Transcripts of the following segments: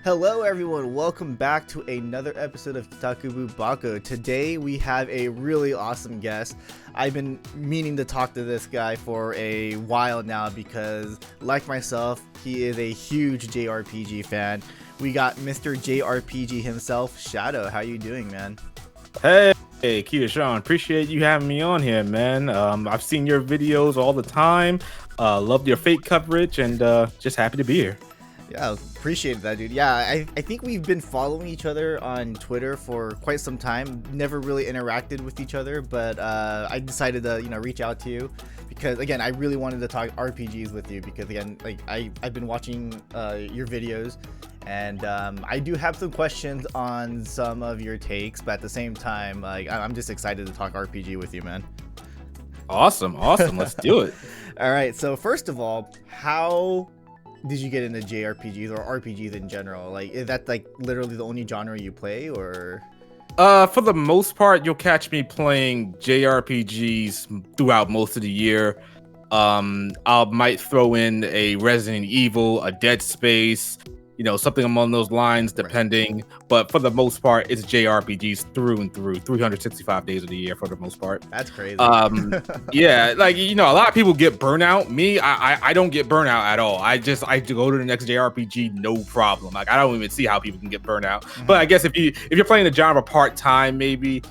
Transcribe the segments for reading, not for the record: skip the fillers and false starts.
Hello everyone, welcome back to another episode of KITAKUBU BAKO. Today we have a really awesome guest. I've been meaning to talk to this guy for a while now because, like myself, he is a huge JRPG fan. We got Mr. JRPG himself, Shadow. How you doing, man? Hey, KitaSean, appreciate you having me on here, man. I've seen your videos all the time. Loved your Fate coverage, and just happy to be here. Yeah, appreciate that, dude. Yeah, I think we've been following each other on Twitter for quite some time. Never really interacted with each other, but I decided to, reach out to you because, again, I really wanted to talk RPGs with you because, again, like I've been watching your videos, and I do have some questions on some of your takes, but at the same time, like I'm just excited to talk RPG with you, man. Awesome. Let's do it. All right. So first of all, how did you get into JRPGs or RPGs in general? Like, is that like literally the only genre you play, or? For the most part, you'll catch me playing JRPGs throughout most of the year. I might throw in a Resident Evil, a Dead Space, something along those lines, depending. Right. But for the most part, it's JRPGs through and through, 365 days of the year for the most part. That's crazy. Yeah, like, a lot of people get burnout. Me, I don't get burnout at all. I go to the next JRPG, no problem. Like, I don't even see how people can get burnout. Mm-hmm. But I guess if you're playing the genre part-time, maybe,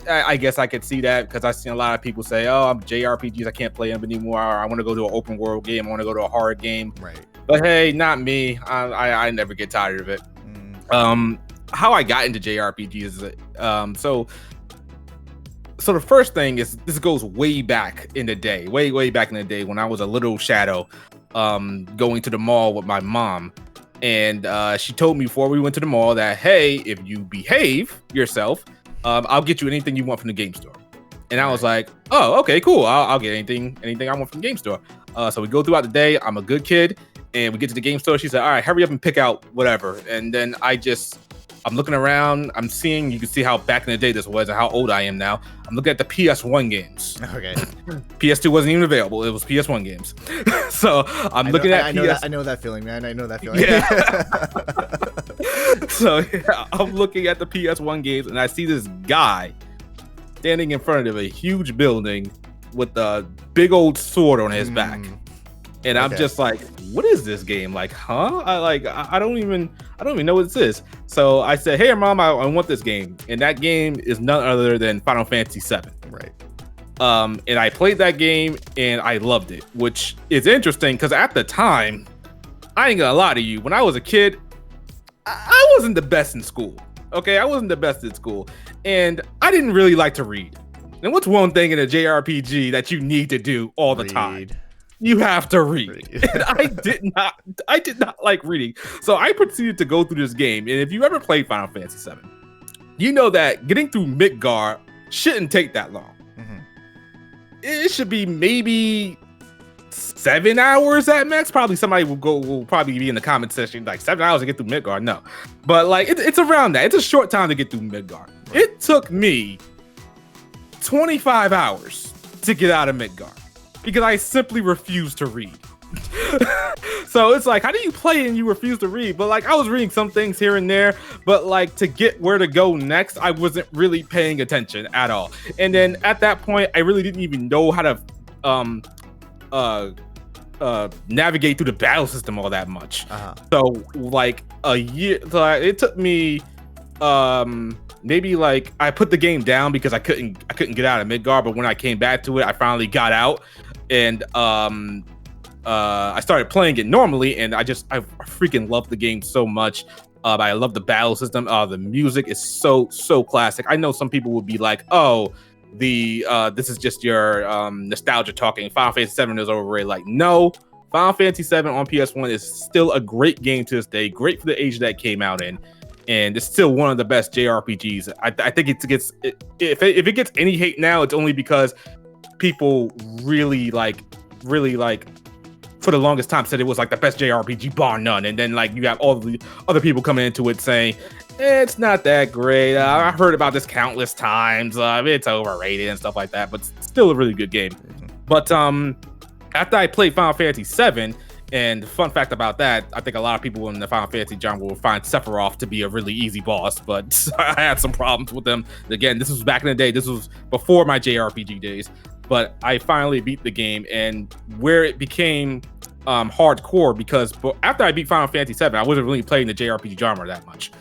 I guess I could see that, because I've seen a lot of people say, oh, I'm JRPGs, I can't play them anymore. I want to go to an open world game. I want to go to a horror game. Right. But hey, not me. I never get tired of it. How I got into JRPGs is so the first thing is, this goes way back in the day, way back in the day when I was a little Shadow, going to the mall with my mom. And she told me before we went to the mall that, hey, if you behave yourself, I'll get you anything you want from the game store. And I was like, oh, okay, cool. I'll get anything I want from the game store. So we go throughout the day. I'm a good kid. And we get to the game store. She said, all right, hurry up and pick out whatever. And then I'm looking around. I'm seeing, you can see how back in the day this was and how old I am now. I'm looking at the PS1 games. Okay. PS2 wasn't even available. It was PS1 games. So I know that feeling, man. I know that feeling. Yeah. So yeah, I'm looking at the PS1 games, and I see this guy standing in front of a huge building with a big old sword on his back. And I'm just like, what is this game? Like, huh? I don't even know what this is. So I said, hey, Mom, I want this game. And that game is none other than Final Fantasy VII. Right. And I played that game and I loved it, which is interesting because at the time, I ain't gonna lie to you, when I was a kid, I wasn't the best in school. Okay, I wasn't the best in school. And I didn't really like to read. And what's one thing in a JRPG that you need to do all the time? You have to read. And I did not like reading. So I proceeded to go through this game. And if you ever played Final Fantasy VII, you know that getting through Midgar shouldn't take that long. Mm-hmm. It should be maybe 7 hours at max. Probably somebody will probably be in the comment section like 7 hours to get through Midgar. No, but like it's around that. It's a short time to get through Midgar. Right. It took me 25 hours to get out of Midgar, because I simply refuse to read. So it's like, how do you play and you refuse to read? But like, I was reading some things here and there, but like, to get where to go next, I wasn't really paying attention at all. And then at that point, I really didn't even know how to navigate through the battle system all that much. So like a year, it took me maybe like, I put the game down because I couldn't get out of Midgar, but when I came back to it, I finally got out. And I started playing it normally, and I freaking love the game so much. I love the battle system. The music is so classic. I know some people would be like, "Oh, this is just your nostalgia talking. Final Fantasy VII is overrated." Like, no, Final Fantasy VII on PS1 is still a great game to this day. Great for the age that it came out in, and it's still one of the best JRPGs. I think if it gets any hate now, it's only because people really like for the longest time said it was like the best JRPG bar none, and then like you have all the other people coming into it saying it's not that great. I heard about this countless times. It's overrated and stuff like that, but still a really good game. Mm-hmm. But after I played Final Fantasy VII And fun fact about that, I think a lot of people in the Final Fantasy genre will find Sephiroth to be a really easy boss, but I had some problems with them. Again, this was back in the day. This was before my JRPG days, but I finally beat the game, and where it became hardcore, because after I beat Final Fantasy 7, I wasn't really playing the JRPG genre that much.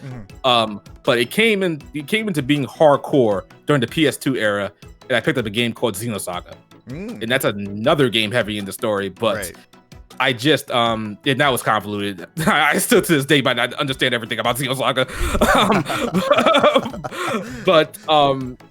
But it came into being hardcore during the PS2 era, and I picked up a game called Xenosaga. And that's another game heavy in the story, but Right. I just that was convoluted. I still to this day might not understand everything about Xenosaga. But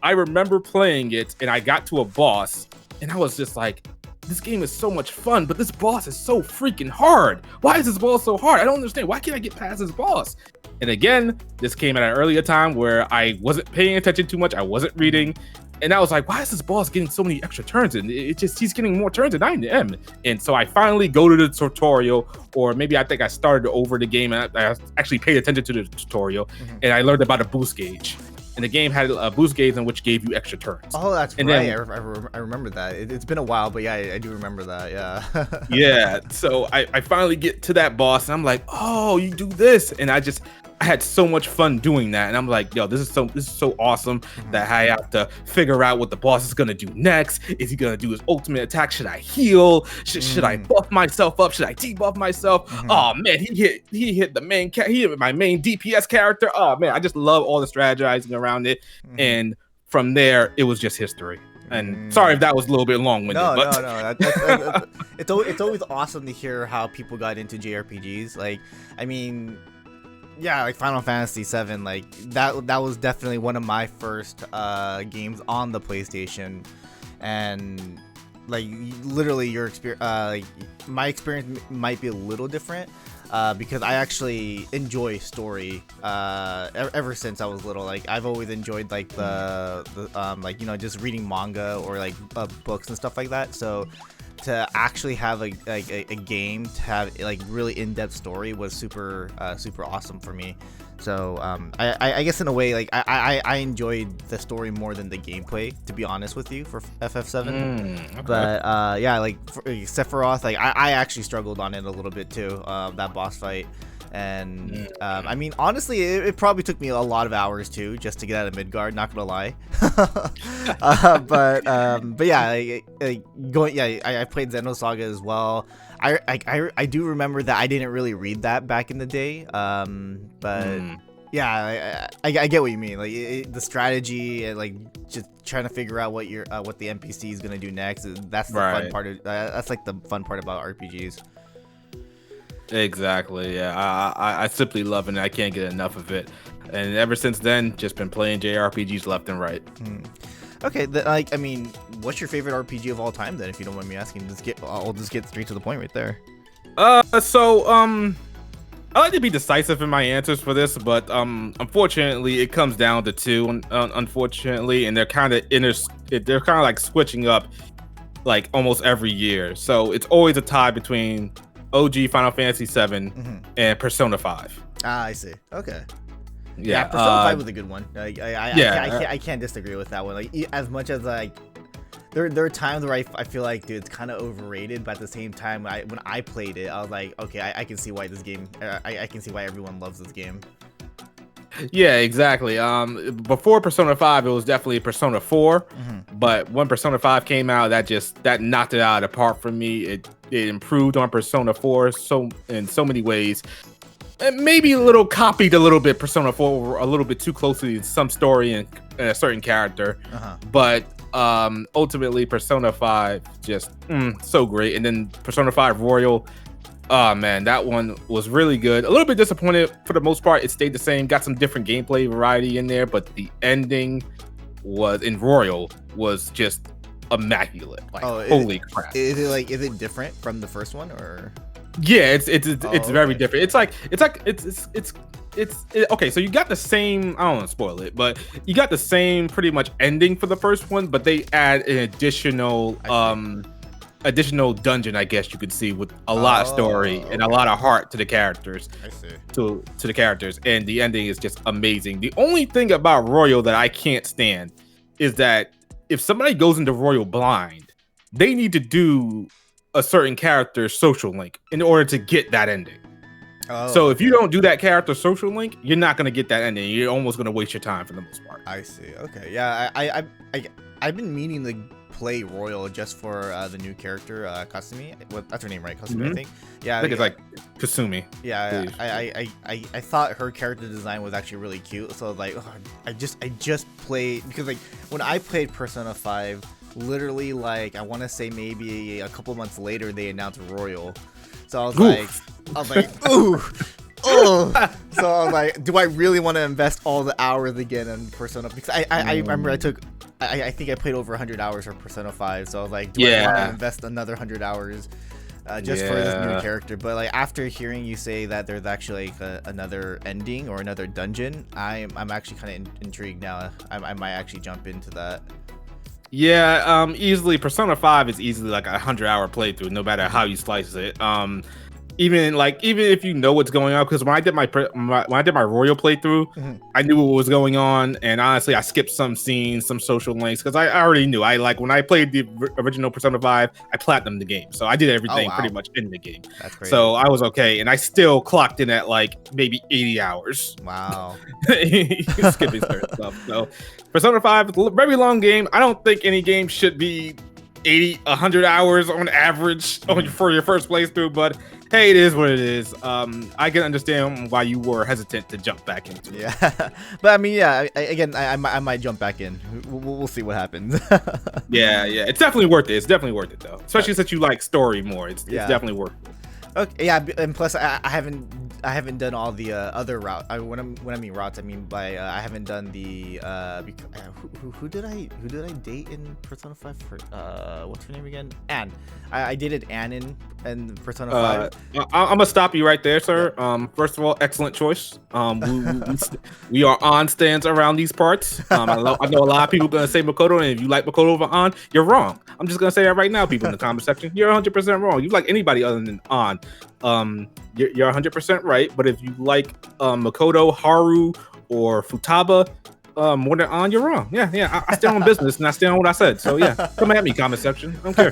I remember playing it, and I got to a boss, and I was just like, this game is so much fun, but this boss is so freaking hard. Why is this boss so hard? I don't understand. Why can't I get past this boss? And again, this came at an earlier time where I wasn't paying attention too much. I wasn't reading. And I was like, why is this boss getting so many extra turns? And he's getting more turns than I am. And so I finally go to the tutorial, or maybe I think I started over the game and I actually paid attention to the tutorial, and I learned about a boost gauge. And the game had a boost gauge in which gave you extra turns. Oh, that's and right. Then, I remember that. It's been a while, but yeah, I do remember that. Yeah. Yeah. So I finally get to that boss, and I'm like, oh, you do this, and I had so much fun doing that, and I'm like, yo, this is so awesome that I have to figure out what the boss is gonna do next. Is he gonna do his ultimate attack? Should I heal? Should I buff myself up? Should I debuff myself? Oh man, he hit the main he hit my main DPS character. Oh man, I just love all the strategizing around it, and from there it was just history. And sorry if that was a little bit long-winded. No. It's always awesome to hear how people got into JRPGs. Like, I mean, yeah, like Final Fantasy 7, like that was definitely one of my first games on the PlayStation, and like literally your experience, like my experience might be a little different because I actually enjoy story ever since I was little. Like I've always enjoyed like the like, you know, just reading manga or like books and stuff like that. So to actually have a game to have like really in-depth story was super awesome for me. So I guess in a way, like I enjoyed the story more than the gameplay, to be honest with you, for FF7. Okay. But yeah, like for Sephiroth, like I actually struggled on it a little bit too, that boss fight. And I mean, honestly, it probably took me a lot of hours too, just to get out of Midgard. Not gonna lie. But yeah, I played Xenosaga as well. I do remember that I didn't really read that back in the day. But yeah, I get what you mean. Like the strategy and like just trying to figure out what the NPC is gonna do next. That's the fun part of that's like the fun part about RPGs. Exactly. Yeah, I simply love it, and I can't get enough of it. And ever since then, just been playing JRPGs left and right. Okay, like I mean, what's your favorite RPG of all time then? If you don't mind me asking, I'll just get straight to the point right there. So I like to be decisive in my answers for this, but unfortunately, it comes down to two. Unfortunately, and they're kind of like switching up like almost every year. So it's always a tie between OG Final Fantasy 7 and Persona 5. Ah, I see. Okay. Yeah, Persona 5 was a good one. I can't disagree with that one. Like as much as like there are times where I feel like, dude, it's kind of overrated, but at the same time, when I played it, I was like, okay, I can see why this game. I can see why everyone loves this game. Yeah, exactly. Before Persona 5, it was definitely Persona 4, but when Persona 5 came out, that knocked it out of the park for me. It improved on Persona 4 in so many ways. And maybe copied a little bit Persona 4 a little bit too closely to some story and a certain character. But ultimately Persona 5 just so great. And then Persona 5 Royal, oh man, that one was really good. A little bit disappointed for the most part. It stayed the same, got some different gameplay variety in there, but the ending in Royal was just immaculate. Like, holy crap. Is it different from the first one, or? Yeah, it's very different. It's okay. So you got the same. I don't want to spoil it, but you got the same pretty much ending for the first one, but they add an additional dungeon, I guess you could see, with a lot of story and a lot of heart to the characters. I see. To the characters, and the ending is just amazing. The only thing about Royal that I can't stand is that if somebody goes into Royal blind, they need to do a certain character's social link in order to get that ending. Oh, so if you don't do that character social link, you're not gonna get that ending. You're almost gonna waste your time for the most part. I see. Okay, yeah, I've been meaning to play Royal just for the new character, Kasumi. That's her name, right? Kasumi, I think. Yeah, I think it's like Kasumi. Yeah, I thought her character design was actually really cute. So like, I just played because like when I played Persona 5, literally like I want to say maybe a couple months later they announced Royal. So I was like, ooh. Oh, so I was like, do I really want to invest all the hours again in Persona? Because I remember I think I played over 100 hours for Persona 5. So I was like, do I want to invest another 100 hours just for this new character? But like after hearing you say that there's actually like another ending or another dungeon, I'm actually kind of intrigued now. I might actually jump into that. Yeah, easily Persona 5 is easily like a 100-hour playthrough, no matter how you slice it. Even if you know what's going on, because when I did my Royal playthrough, I knew what was going on, and honestly, I skipped some scenes, some social links, because I already knew. When I played the original Persona 5, I platinumed the game, so I did everything pretty much in the game. That's crazy. So I was okay, and I still clocked in at like maybe 80 hours. Wow. Skipping certain stuff. So Persona 5 is a very long game. I don't think any game should be 100 hours on average for your first playthrough, but hey, it is what it is. I can understand why you were hesitant to jump back into it. Yeah, but I mean, yeah. I might jump back in. We'll see what happens. yeah, it's definitely worth it. It's definitely worth it though, especially since you like story more. It's definitely worth it. Okay, yeah, and plus I haven't done all the other route. When I mean routes, I mean by I haven't done the who did I date in Persona 5? What's her name again? Anne. I dated Anne in Persona 5. I'm gonna stop you right there, sir. Yeah. First of all, excellent choice. We are on stands around these parts. I know a lot of people gonna say Makoto, and if you like Makoto over On, you're wrong. I'm just gonna say that right now, people in the comment section. You're 100% wrong. You like anybody other than On. You're 100% right. But if you like Makoto, Haru, or Futaba more than On, you're wrong. Yeah. I stand on business and I stand on what I said. So yeah, come at me, comment section. I don't care.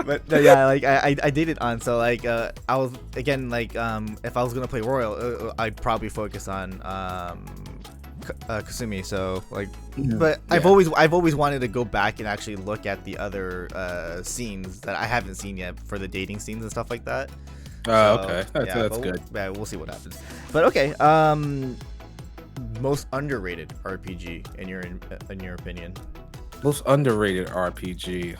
But yeah, like I dated On, so like I was again like if I was gonna play Royal, I'd probably focus on Kasumi. So like, but I've always wanted to go back and actually look at the other scenes that I haven't seen yet for the dating scenes and stuff like that. Okay, that's good. We'll see what happens. But okay, most underrated RPG in your opinion? Most underrated RPG.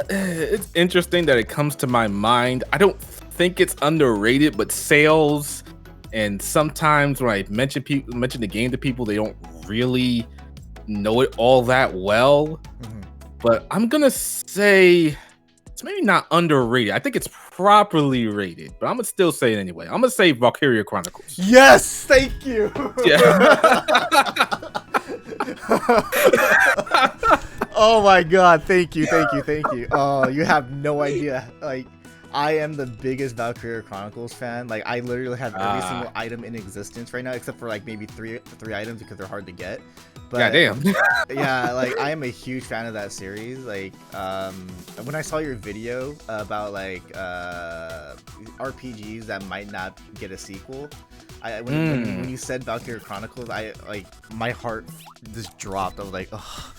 It's interesting that it comes to my mind. I don't think it's underrated, but sales. And sometimes when I mention the game to people, they don't really know it all that well. But I'm gonna say it's maybe not underrated. I think it's properly rated, but I'm gonna still say it anyway. I'm gonna say Valkyria Chronicles. Yes, thank you. Yeah. Oh my god, thank you. Oh, you have no idea. Like, I am the biggest Valkyria Chronicles fan. Like, I literally have every single item in existence right now, except for like maybe three items because they're hard to get. But goddamn. Yeah, like I am a huge fan of that series. Like, when I saw your video about like RPGs that might not get a sequel, when you said Valkyria Chronicles, my heart just dropped. I was like, oh,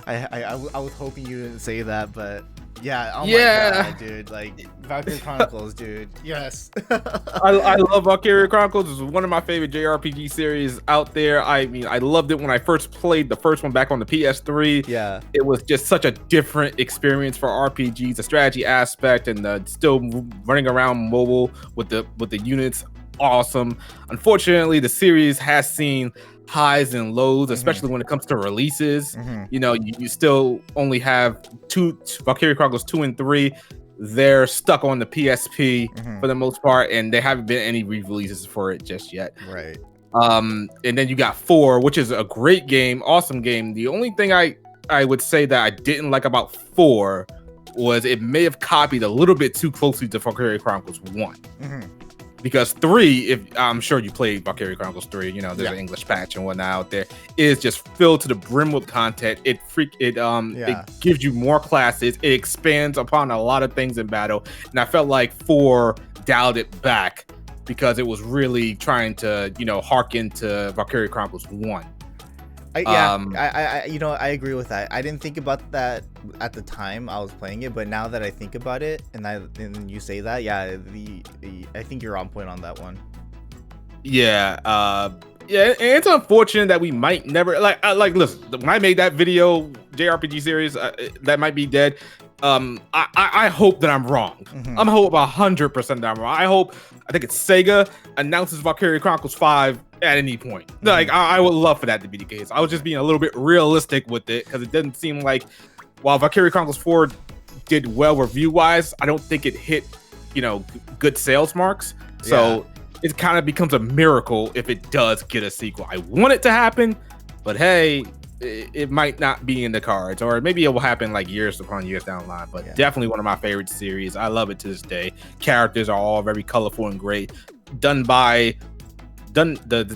I was hoping you didn't say that, but yeah, oh my god, dude, like Valkyria Chronicles, dude, yes. I love Valkyria Chronicles. It's one of my favorite JRPG series out there. I mean, I loved it when I first played the first one back on the PS3. Yeah, it was just such a different experience for RPGs, the strategy aspect, and still running around mobile with the units. Awesome. Unfortunately, the series has seen highs and lows, especially when it comes to releases. You know, you still only have Valkyria Chronicles 2 and 3. They're stuck on the PSP for the most part, and there haven't been any re-releases for it just yet. Right. And then you got 4, which is a great game, awesome game. The only thing I would say that I didn't like about 4 was it may have copied a little bit too closely to Valkyria Chronicles 1. because 3, if I'm sure you played Valkyria Chronicles 3, you know, there's Yeah. an English patch and whatnot out there, is just filled to the brim with content. It gives you more classes. It expands upon a lot of things in battle, and I felt like 4 dialed it back because it was really trying to, you know, harken to Valkyria Chronicles 1. I you know, I agree with that. I didn't think about that at the time I was playing it, but now that I think about it and you say that, yeah, I think you're on point on that one. Yeah, yeah, and it's unfortunate that we might never like listen, when I made that video JRPG series that might be dead. I hope that I'm wrong. Mm-hmm. I'm hope 100% that I'm wrong. I think it's Sega announces Valkyria Chronicles 5 at any point. Mm-hmm. Like I would love for that to be the case. I was just being a little bit realistic with it because it doesn't seem like, while Valkyria Chronicles 4 did well review wise, I don't think it hit, you know, good sales marks. So it kind of becomes a miracle if it does get a sequel. I want it to happen, but hey, it might not be in the cards, or maybe it will happen like years upon years down the line. But definitely one of my favorite series. I love it to this day. Characters are all very colorful and great. The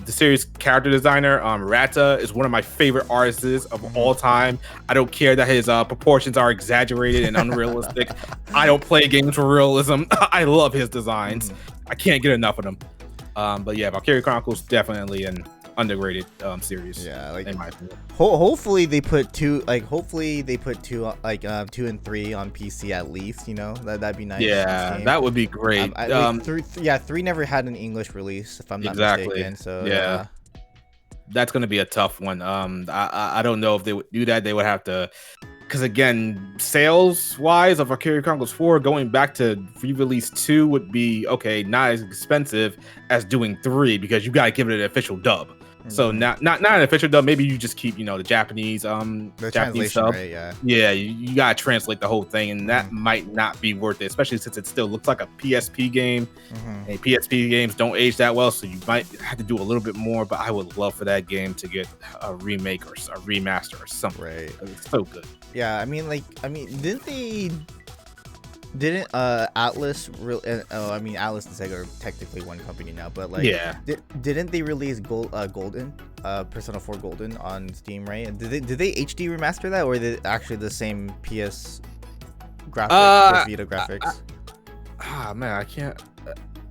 series character designer Rata is one of my favorite artists of all time. I don't care that his proportions are exaggerated and unrealistic. I don't play games for realism. I love his designs. I can't get enough of them. But yeah, Valkyria Chronicles definitely an underrated series. Yeah, like in my opinion. Hopefully they put 2 and 3 on PC at least. You know, that'd be nice. Yeah, that would be great. 3 never had an English release, if I'm not mistaken. So yeah, that's gonna be a tough one. I don't know if they would do that. They would have to, because again, sales wise of Valkyria Chronicles 4 going back to re-release 2 would be okay, not as expensive as doing 3, because you gotta give it an official dub. So not an official dub. Maybe you just keep, you know, the Japanese Japanese stuff. Right, yeah, you gotta translate the whole thing, and that might not be worth it, especially since it still looks like a PSP game. And PSP games don't age that well, so you might have to do a little bit more. But I would love for that game to get a remake or a remaster or something. Right, it's so good. Yeah, I mean, didn't Atlas I mean, Atlas and Sega are technically one company now, but like, didn't they release Golden Persona 4 Golden on Steam, right? And did they HD remaster that, or is it actually the same PS graphics, Vita graphics? Man, I can't.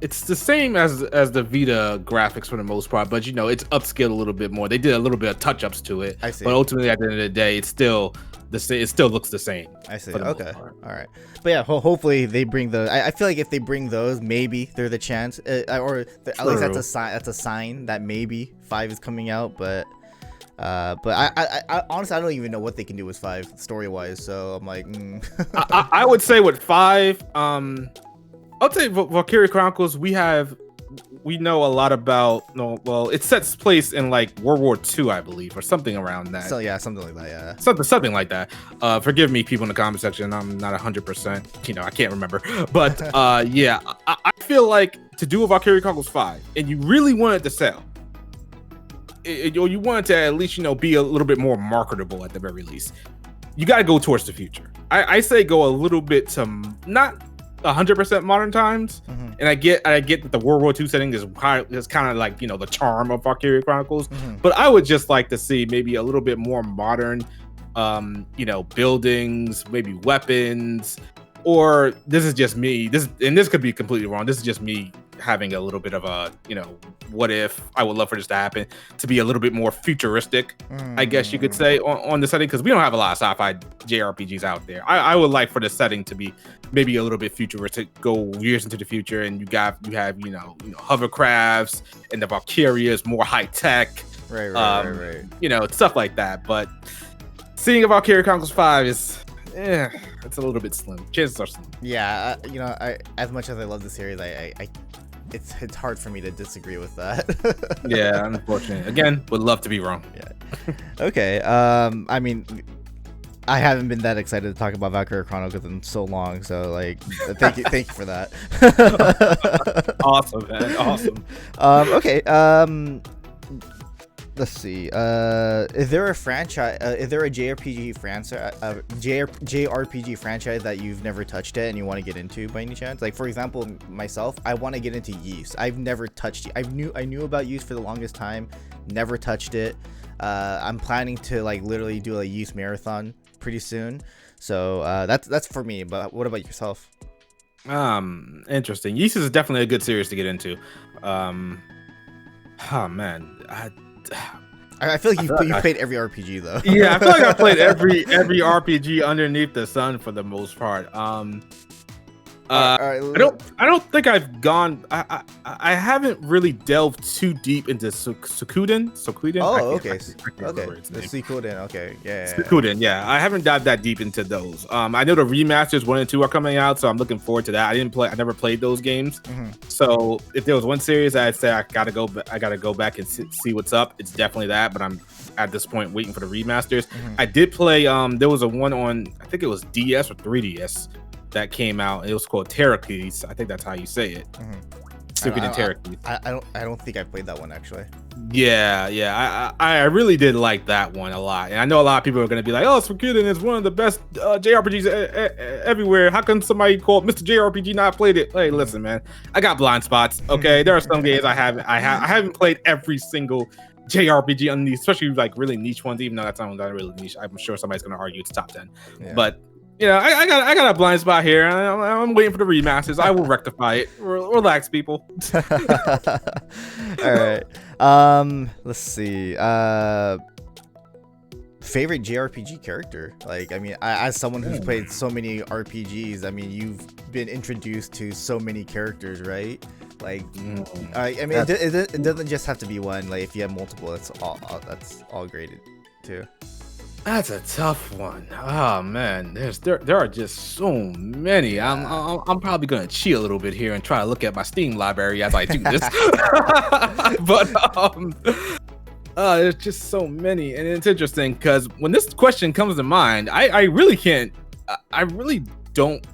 It's the same as the Vita graphics for the most part, but you know, it's upscaled a little bit more. They did a little bit of touch-ups to it. I see. But ultimately, at the end of the day, it's still the same. It still looks the same. I see. Okay. All right. But yeah, hopefully they bring the. I feel like if they bring those, maybe they're the chance, at least that's a sign. That's a sign that maybe 5 is coming out. But I honestly, I don't even know what they can do with 5 story-wise. So I'm like, I would say with 5, I'll say Valkyria Chronicles, we know a lot about. It sets place in like World War II, I believe, or something around that. So yeah, something like that. Yeah, something like that. Forgive me, people in the comment section. I'm not 100%. You know, I can't remember. But yeah, I feel like to do a Valkyria Chronicles 5, and you really want it to sell, or you want it to at least, you know, be a little bit more marketable at the very least, you got to go towards the future. I say go a little bit to not 100% modern times, and I get that the World War II setting is kind of like, you know, the charm of Valkyria Chronicles, but I would just like to see maybe a little bit more modern, you know, buildings, maybe weapons, or this is just me. This could be completely wrong. This is just me having a little bit of a, you know, what if. I would love for this to happen, to be a little bit more futuristic, I guess you could say, on the setting, because we don't have a lot of sci-fi JRPGs out there. I would like for the setting to be maybe a little bit futuristic, go years into the future, and you have you know hovercrafts, and the Valkyria's more high tech, right. You know, stuff like that. But seeing a Valkyria Chronicles 5 is, it's a little bit slim. Chances are slim. Yeah, you know, as much as I love the series, it's hard for me to disagree with that. Yeah, unfortunately. Again, would love to be wrong. Yeah. Okay. I mean, I haven't been that excited to talk about Valkyria Chronicles in so long, so like, thank you for that. Awesome, man. Awesome. Okay. Let's see. Is there a franchise? Is there a JRPG franchise, JRPG franchise that you've never touched it and you want to get into by any chance? Like for example, myself, I want to get into Ys. I've never touched it. I knew about Ys for the longest time, never touched it. I'm planning to like literally do a Ys marathon pretty soon. So that's for me. But what about yourself? Interesting. Ys is definitely a good series to get into. Oh man, I feel like you played every RPG though. Yeah, I feel like I played every RPG underneath the sun for the most part. I don't think I've gone. I haven't really delved too deep into Suikoden. Oh, okay. The Suikoden. Okay, yeah. Suikoden. Yeah, I haven't dived that deep into those. I know the remasters 1 and 2 are coming out, so I'm looking forward to that. I never played those games, so if there was one series I'd say I gotta go back and see what's up, it's definitely that. But I'm at this point waiting for the remasters. I did play. There was a one on, I think it was DS or 3DS. That came out. It was called Terrakeys. I think that's how you say it. Suikoden Terrakeys. I don't think I played that one actually. Yeah. I really did like that one a lot, and I know a lot of people are going to be like, "Oh, Suikoden is one of the best JRPGs everywhere. How can somebody called Mr. JRPG not played it?" Hey, listen, man, I got blind spots. Okay, there are some games I haven't played every single JRPG on these, especially like really niche ones. Even though that's not really niche, I'm sure somebody's going to argue it's top 10. Yeah. But you know, I got a blind spot here. I'm waiting for the remasters. I will rectify it. Relax, people. All right. Let's see. Favorite JRPG character? Like, I mean, as someone who's played so many RPGs, I mean, you've been introduced to so many characters, right? Like, I mean, it doesn't just have to be one. Like, if you have multiple, that's all graded too. That's a tough one. Oh man, there are just so many. I'm probably gonna cheat a little bit here and try to look at my Steam library as I do this. But there's just so many, and it's interesting because when this question comes to mind, I really don't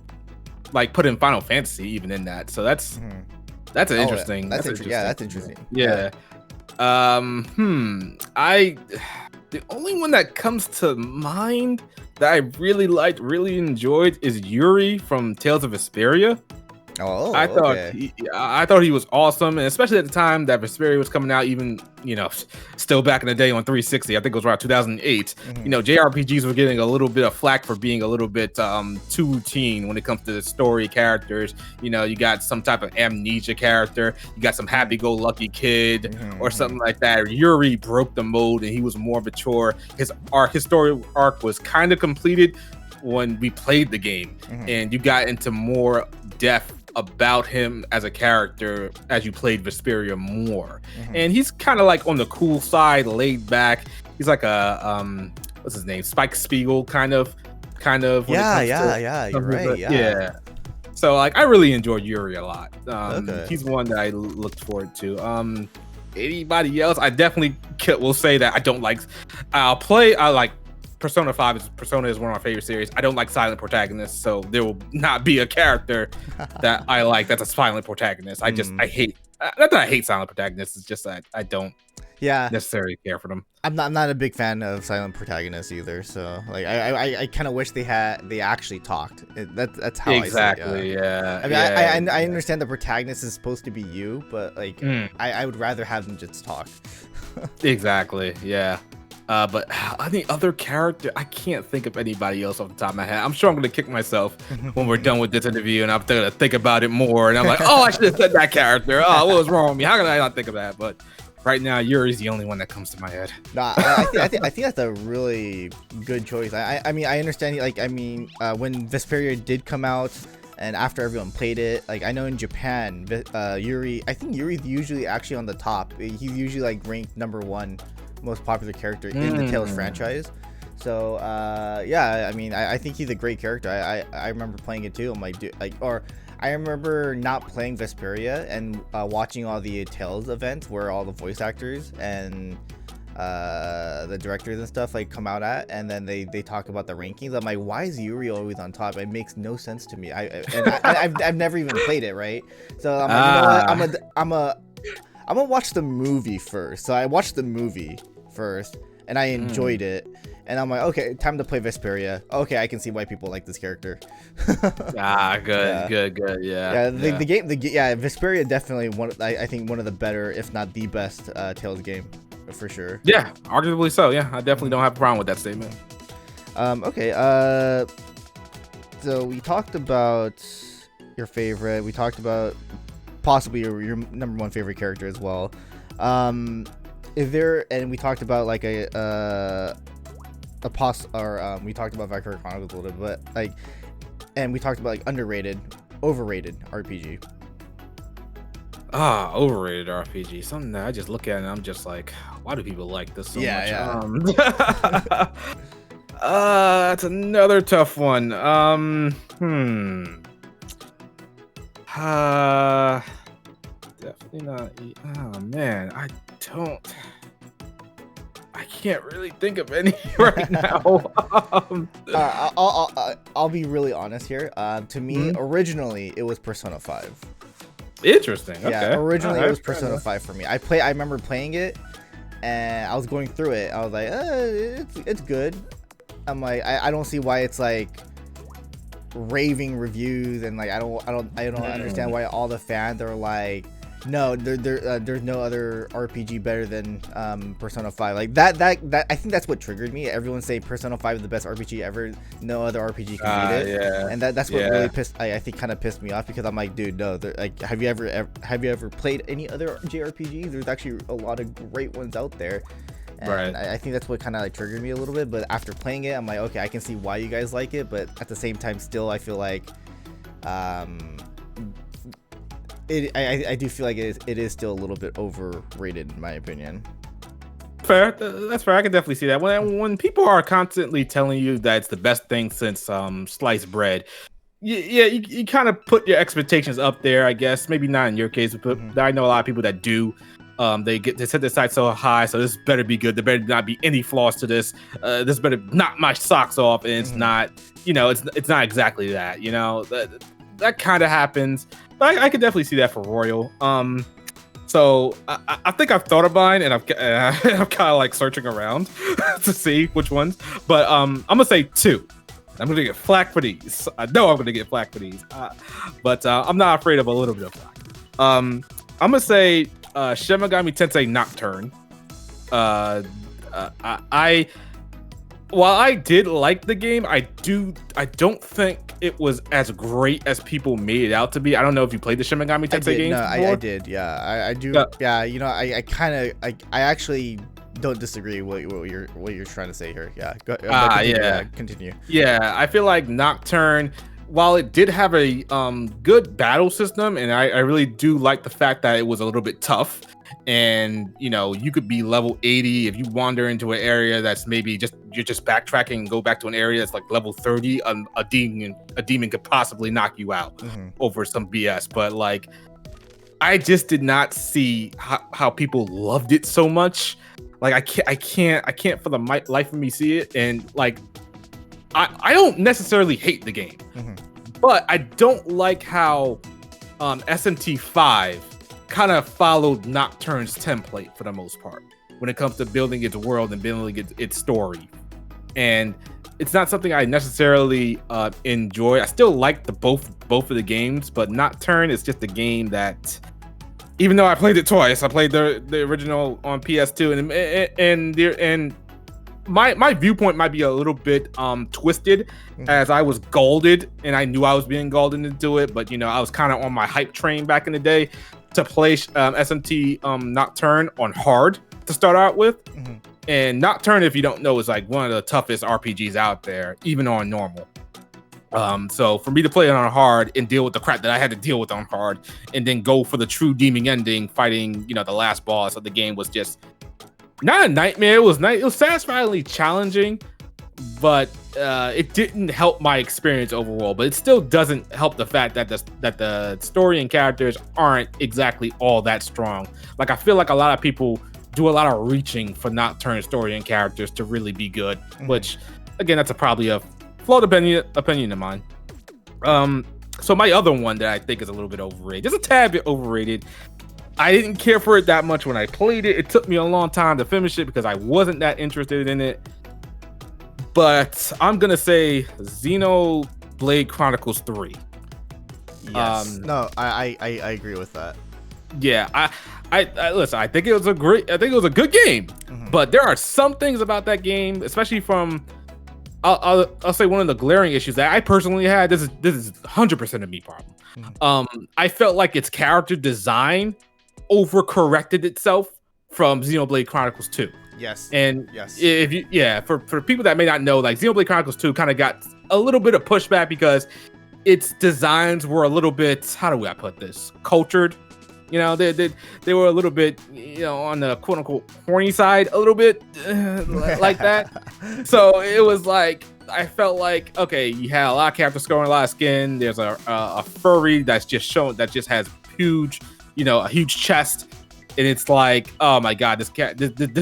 like put in Final Fantasy even in that. So that's interesting. That's interesting. Yeah, that's interesting. Yeah. The only one that comes to mind that I really liked, really enjoyed is Yuri from Tales of Vesperia. Oh, I thought he was awesome, and especially at the time that Vesperia was coming out, even still back in the day on 360. I think it was around 2008. JRPGs were getting a little bit of flack for being a little bit too routine when it comes to the story characters. You got some type of amnesia character, you got some happy-go-lucky kid or something like that. Yuri broke the mold, and he was more mature. His story arc was kind of completed when we played the game, and you got into more depth about him as a character as you played Vesperia more. And he's kind of like on the cool side, laid back. He's like a what's his name, Spike Spiegel kind of yeah, you're right. Yeah. So like I really enjoyed Yuri a lot. He's one that I looked forward to. Anybody else, I definitely will say that I don't like. I like Persona 5 Persona is one of my favorite series. I don't like silent protagonists, so there will not be a character that I like that's a silent protagonist. I hate, not that I hate silent protagonists, it's just that I don't necessarily care for them. I'm not a big fan of silent protagonists either, so like I kind of wish they actually talked. That's how exactly. I mean, I understand the protagonist is supposed to be you, but like I would rather have them just talk. Exactly, yeah. But any other character, I can't think of anybody else off the top of my head. I'm sure I'm gonna kick myself when we're done with this interview, and I'm gonna think about it more. And I'm like, oh, I should have said that character. Oh, what was wrong with me? How could I not think of that? But right now, Yuri's the only one that comes to my head. Nah, I think that's a really good choice. I mean, I understand. Like, I mean, when Vesperia did come out, and after everyone played it, like I know in Japan, Yuri, I think Yuri's usually actually on the top. He's usually like ranked #1 most popular character in the Tales franchise. So I mean, I think he's a great character. I remember playing it too. I'm like, dude, I remember not playing Vesperia and watching all the Tales events where all the voice actors and the directors and stuff like come out at, and then they talk about the rankings. I'm like, why is Yuri always on top? It makes no sense to me. I've never even played it, right? So I'm like, you know what? I'm gonna watch the movie first. So I watched the movie, first, and I enjoyed it. And I'm like, okay, time to play Vesperia. Okay, I can see why people like this character. Good, yeah. The game, Vesperia definitely I think one of the better, if not the best, Tales game, for sure. Yeah, arguably so. Yeah, I definitely don't have a problem with that statement. Okay. So we talked about your favorite. We talked about possibly your number one favorite character as well. Is there? And we talked about like we talked about Valkyria Chronicles a little bit, but like, and we talked about like underrated, overrated RPG. Overrated RPG. Something that I just look at and I'm just like, why do people like this so much? Yeah. That's another tough one. Definitely not. Oh man, I can't really think of any right now. I'll be really honest here. To me, originally it was Persona 5. Interesting. Okay. Yeah, originally it was Persona 5 for me. I remember playing it, and I was going through it. I was like, it's good. I'm like, I don't see why it's like raving reviews, and like I don't understand why all the fans are like, no, there's no other RPG better than Persona 5. Like that I think that's what triggered me. Everyone say Persona 5 is the best RPG ever. No other RPG can beat it. Yeah. And that's what really I think kind of pissed me off, because I'm like, dude, no. Like, have you ever played any other JRPGs? There's actually a lot of great ones out there. And right. I think that's what kind of like triggered me a little bit. But after playing it, I'm like, okay, I can see why you guys like it. But at the same time, still, I feel like, I do feel like it is still a little bit overrated in my opinion. Fair. That's fair. I can definitely see that. When people are constantly telling you that it's the best thing since sliced bread, you kind of put your expectations up there, I guess. Maybe not in your case, but I know a lot of people that do. They set their sights so high, so this better be good. There better not be any flaws to this. This better knock my socks off, and it's not. It's not exactly that. That kind of happens. But I could definitely see that for Royal. So I think I've thought of mine, and I'm kind of like searching around to see which ones. But I'm gonna say 2. I'm gonna get flack for these. I know I'm gonna get flack for these, but I'm not afraid of a little bit of flack. I'm gonna say Shin Megami Tensei Nocturne. While I did like the game, I don't think it was as great as people made it out to be. I don't know if you played the Shin Megami Tensei games. No, I did. Yeah, I do. Yeah, I actually don't disagree with what you're trying to say here. Yeah. Continue. Yeah, I feel like Nocturne, while it did have a good battle system, and I really do like the fact that it was a little bit tough, and you could be level 80 if you wander into an area that's maybe you're just backtracking and go back to an area that's like level 30. A demon could possibly knock you out over some BS. But like, I just did not see how people loved it so much. Like I can't for the life of me see it. And like, I don't necessarily hate the game, but I don't like how SMT5 kind of followed Nocturne's template for the most part when it comes to building its world and building its story. And it's not something I necessarily enjoy. I still like both of the games, but Nocturne is just a game that, even though I played it twice, I played the original on PS2, and my viewpoint might be a little bit twisted, as I was galded, and I knew I was being galded into it, but I was kind of on my hype train back in the day to play SMT Nocturne on hard to start out with. And Nocturne, if you don't know, is like one of the toughest RPGs out there, even on normal. So for me to play it on hard and deal with the crap that I had to deal with on hard, and then go for the true deeming ending, fighting the last boss of the game, was just not a nightmare. It was satisfyingly challenging, but it didn't help my experience overall. But it still doesn't help the fact that the story and characters aren't exactly all that strong. Like, I feel like a lot of people do a lot of reaching for Nocturne story and characters to really be good, which again, that's probably a flawed opinion of mine. So my other one that I think is a little bit overrated, just a tad bit overrated, I didn't care for it that much when I played it. It took me a long time to finish it because I wasn't that interested in it. But I'm gonna say Xenoblade Chronicles 3. Yes. No, I agree with that. Yeah, I listen. I think it was a good game, but there are some things about that game, especially from. I'll say one of the glaring issues that I personally had. This is 100% a me problem. I felt like its character design overcorrected itself from Xenoblade Chronicles 2. Yes. And yes, if you for people that may not know, like Xenoblade Chronicles 2 kind of got a little bit of pushback because its designs were a little bit, how do I put this, cultured. You know, they were a little bit, on the quote unquote horny side, a little bit like that. So it was like, I felt like, okay, you had a lot of characters scoring a lot of skin. There's a furry that's just has huge, a huge chest. And it's like, oh my God, this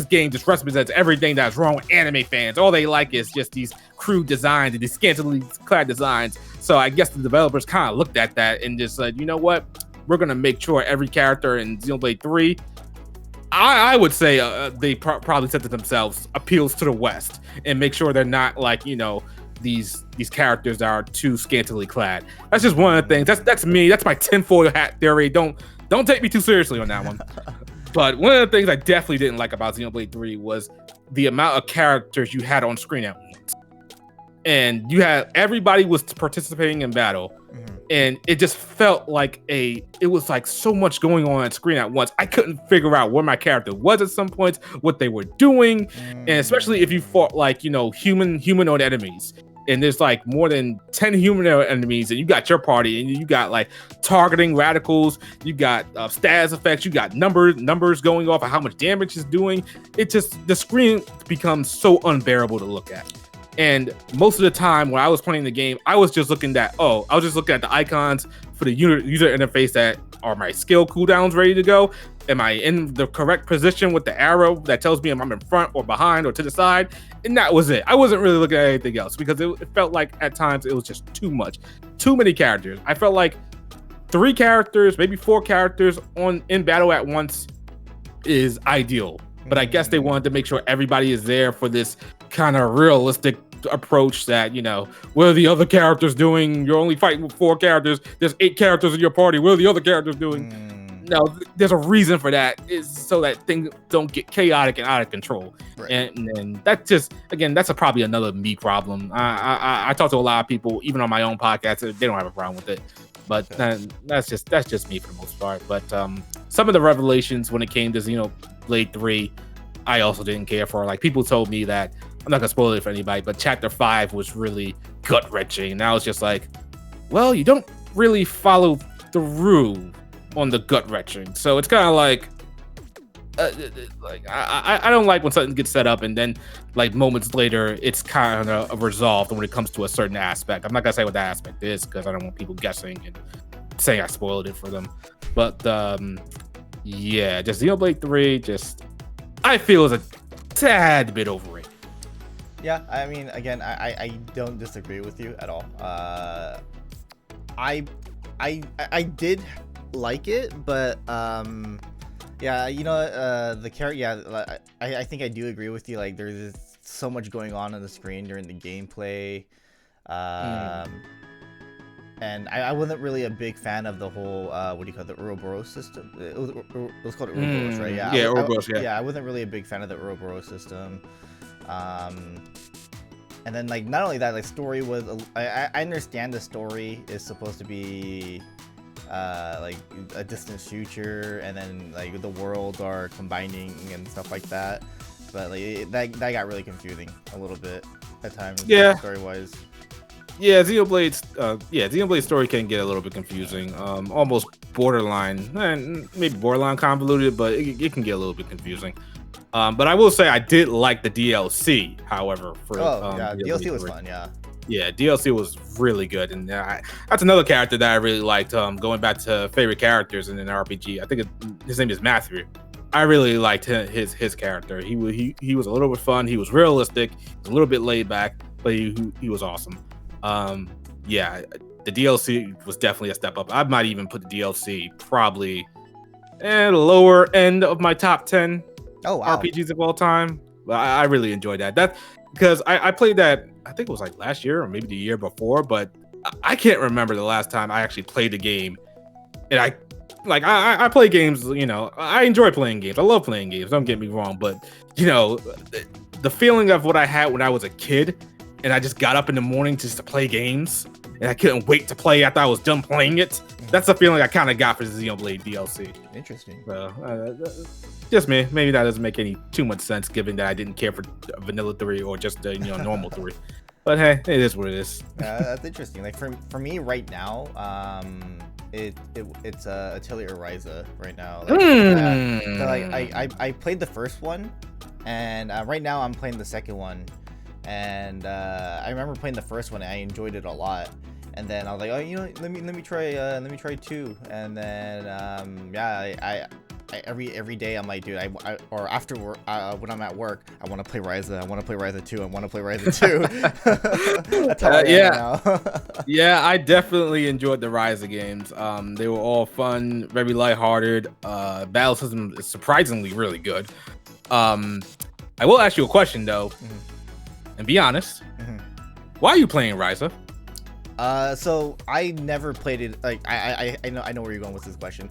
game just represents everything that's wrong with anime fans. All they like is just these crude designs and these scantily clad designs. So I guess the developers kind of looked at that and just said, you know what? We're going to make sure every character in Xenoblade 3, I would say they probably said to themselves, appeals to the West, and make sure they're not like, these characters that are too scantily clad. That's just one of the things. That's me. That's my tinfoil hat theory. Don't take me too seriously on that one. But one of the things I definitely didn't like about Xenoblade 3 was the amount of characters you had on screen at once. And everybody was participating in battle. And it just felt like it was like so much going on screen at once. I couldn't figure out where my character was at some points, what they were doing. And especially if you fought like, humanoid enemies. And there's like more than 10 humanoid enemies, and you got your party, and you got like targeting radicals, you got status effects, you got numbers going off of how much damage it's doing. The screen becomes so unbearable to look at. And most of the time when I was playing the game, I was just looking at the icons for the user interface that are my skill cooldowns ready to go. Am I in the correct position with the arrow that tells me if I'm in front or behind or to the side? And that was it. I wasn't really looking at anything else because it felt like at times it was just too much. Too many characters. I felt like 3 characters, maybe 4 characters in battle at once is ideal. But I guess they wanted to make sure everybody is there for this kind of realistic approach that, what are the other characters doing? You're only fighting with 4 characters. There's 8 characters in your party. What are the other characters doing? No, there's a reason for that. Is so that things don't get chaotic and out of control. Right. And that's just, again, that's probably another me problem. I talk to a lot of people, even on my own podcast, they don't have a problem with it. But that's just me for the most part. But some of the revelations when it came to Xenoblade 3, I also didn't care for. Like, people told me that, I'm not gonna spoil it for anybody, but Chapter 5 was really gut wrenching. And I was just like, well, you don't really follow through on the gut wrenching. So it's kind of like I don't like when something gets set up and then like moments later it's kind of resolved when it comes to a certain aspect. I'm not gonna say what that aspect is because I don't want people guessing and saying I spoiled it for them. But just Xenoblade 3, I feel is a tad bit overrated. Yeah, I mean, again, I don't disagree with you at all. I did like it, but the character, I think I do agree with you. Like, there's so much going on the screen during the gameplay, and I wasn't really a big fan of the whole the Ouroboros system. It was called Ouroboros, right? Yeah, Ouroboros. Yeah, I wasn't really a big fan of the Ouroboros system. And then, like, not only that, like, story was, I understand the story is supposed to be like a distant future, and then like the worlds are combining and stuff like that, but like that got really confusing a little bit at times. Story wise. Xenoblade's story can get a little bit confusing, almost borderline, maybe borderline convoluted, but it can get a little bit confusing. But I will say I did like the DLC, however. DLC was fun, Yeah, DLC was really good, and that's another character that I really liked. Going back to favorite characters in an RPG, I think his name is Matthew. I really liked his character. He was a little bit fun. He was realistic. He was a little bit laid back, but he was awesome. The DLC was definitely a step up. I might even put the DLC probably and lower end of my top 10 Oh wow. RPGs of all time. But I really enjoyed that. That because I played that, I think it was like last year or maybe the year before, but I can't remember the last time I actually played a game. And I play games, you know, I enjoy playing games. I love playing games, don't get me wrong, but you know, the feeling of what I had when I was a kid and I just got up in the morning just to play games and I couldn't wait to play after I was done playing it. That's the feeling I kind of got for the Xenoblade DLC. Interesting. So, just me. Maybe that doesn't make too much sense given that I didn't care for Vanilla 3 or just normal 3. But hey, it is what it is. That's interesting. Like for me right now, it's Atelier Ryza right now. I played the first one, and right now I'm playing the second one, and I remember playing the first one and I enjoyed it a lot. And then I was like, oh, you know, let me try 2, and then every day I'm like, dude, or after work, when I'm at work, I want to play Ryza. I want to play Ryza 2. I want to play Ryza 2. That's how I am now. Yeah, I definitely enjoyed the Ryza games. They were all fun, very lighthearted. Battle system is surprisingly really good. I will ask you a question though, and be honest. Why are you playing Ryza? So I never played it. Like I know where you're going with this question.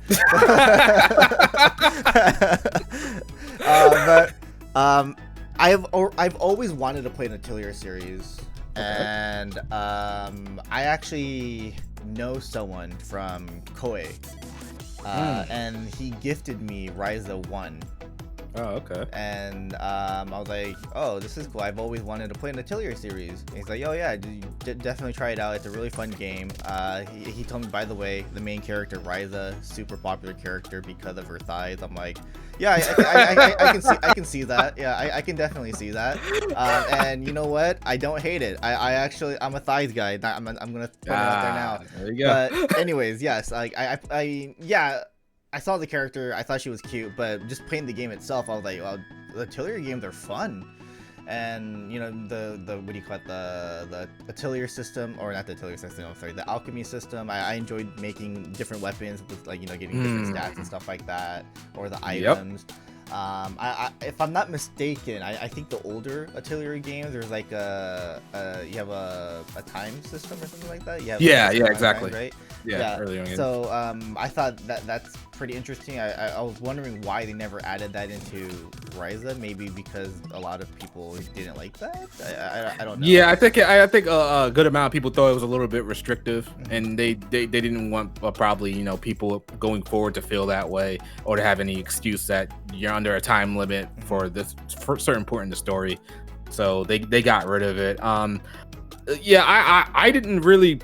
I've always wanted to play an Atelier series, and I actually know someone from Koei, and he gifted me Ryza 1. Oh, okay. And I was like, oh, this is cool. I've always wanted to play an Atelier series. And he's like, oh yeah, definitely try it out. It's a really fun game. He told me, by the way, the main character, Ryza, super popular character because of her thighs. I'm like, yeah, I can see that. Yeah, I can definitely see that. And you know what? I don't hate it. I'm a thighs guy. I'm gonna put it out there now. There you go. But anyways, yes, like I saw the character, I thought she was cute, but just playing the game itself, I was like, well, the Atelier games are fun. And, you know, the what do you call it, the Atelier system, or not the Atelier system, I'm sorry, the alchemy system, I enjoyed making different weapons with, like, you know, getting different stats and stuff like that, or the items. If I'm not mistaken, I think the older Atelier games, there's like you have a time system or something like that. Yeah, exactly. Time, right? Yeah. Earlier on. So I thought that's pretty interesting. I was wondering why they never added that into Ryza. Maybe because a lot of people didn't like that. I don't know. Yeah, I think a good amount of people thought it was a little bit restrictive, and they didn't want probably, you know, people going forward to feel that way or to have any excuse that you're under a time limit for certain point in the story. So they got rid of it. I didn't really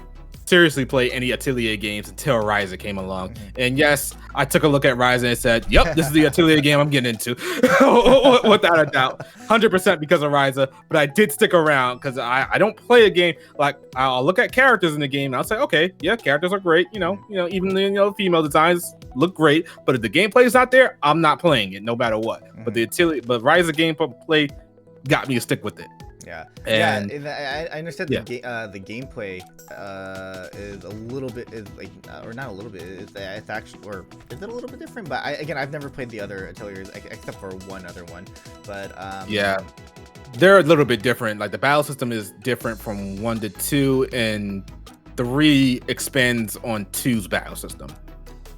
seriously play any Atelier games until Ryza came along. And yes, I took a look at Ryza and said, yep, this is the Atelier game I'm getting into. Without a doubt. 100% because of Ryza. But I did stick around because I don't play a game like I'll look at characters in the game and I'll say, okay, yeah, characters are great. You know, even the female designs look great. But if the gameplay is not there, I'm not playing it no matter what. But the Ryza gameplay got me to stick with it. Yeah, and I understand the gameplay is a little bit or not a little bit. It's actually, or is it a little bit different? But I've never played the other Ateliers except for one other one. But yeah, they're a little bit different. Like the battle system is different from 1 to 2, and 3 expands on 2's battle system.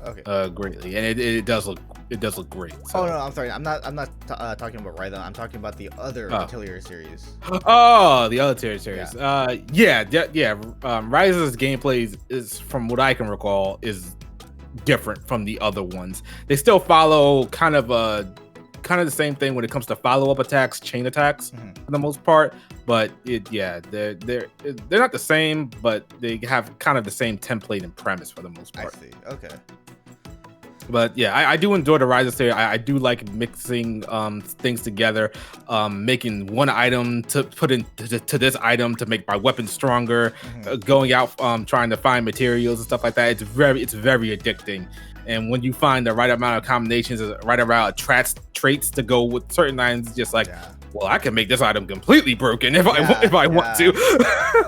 Okay. Greatly, and it does look great. So. Oh no, I'm sorry. I'm not talking about Ryza. I'm talking about the other Atelier series. Oh, the other Atelier series. Yeah. Ryza's gameplay is, from what I can recall, is different from the other ones. They still follow kind of the same thing when it comes to follow-up attacks, chain attacks for the most part. But they're not the same, but they have kind of the same template and premise for the most part. I see. Okay. But yeah, I do enjoy the Ryza series. I do like mixing things together, making one item to put into this item to make my weapon stronger, going out trying to find materials and stuff like that. It's very addicting. And when you find the right amount of combinations, right amount of traits to go with certain items, just like well, I can make this item completely broken if I want to.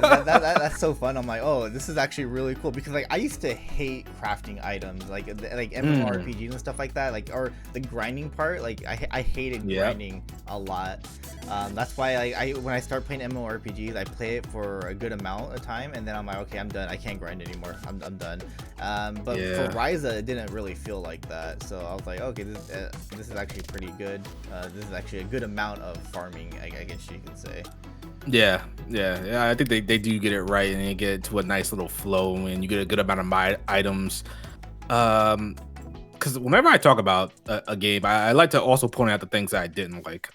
That's so fun. I'm like, oh, this is actually really cool because like I used to hate crafting items like MMORPGs and stuff like that, like or the grinding part. Like I hated grinding a lot. That's why I when I start playing MMORPGs, I play it for a good amount of time, and then I'm like, okay, I'm done. I can't grind anymore. I'm done. But for Ryza, it didn't really feel like that. So I was like, okay, this is actually pretty good. This is actually a good amount of farming, I guess you could say. Yeah. I think they do get it right, and they get to a nice little flow, and you get a good amount of items. Because whenever I talk about a game, I like to also point out the things that I didn't like.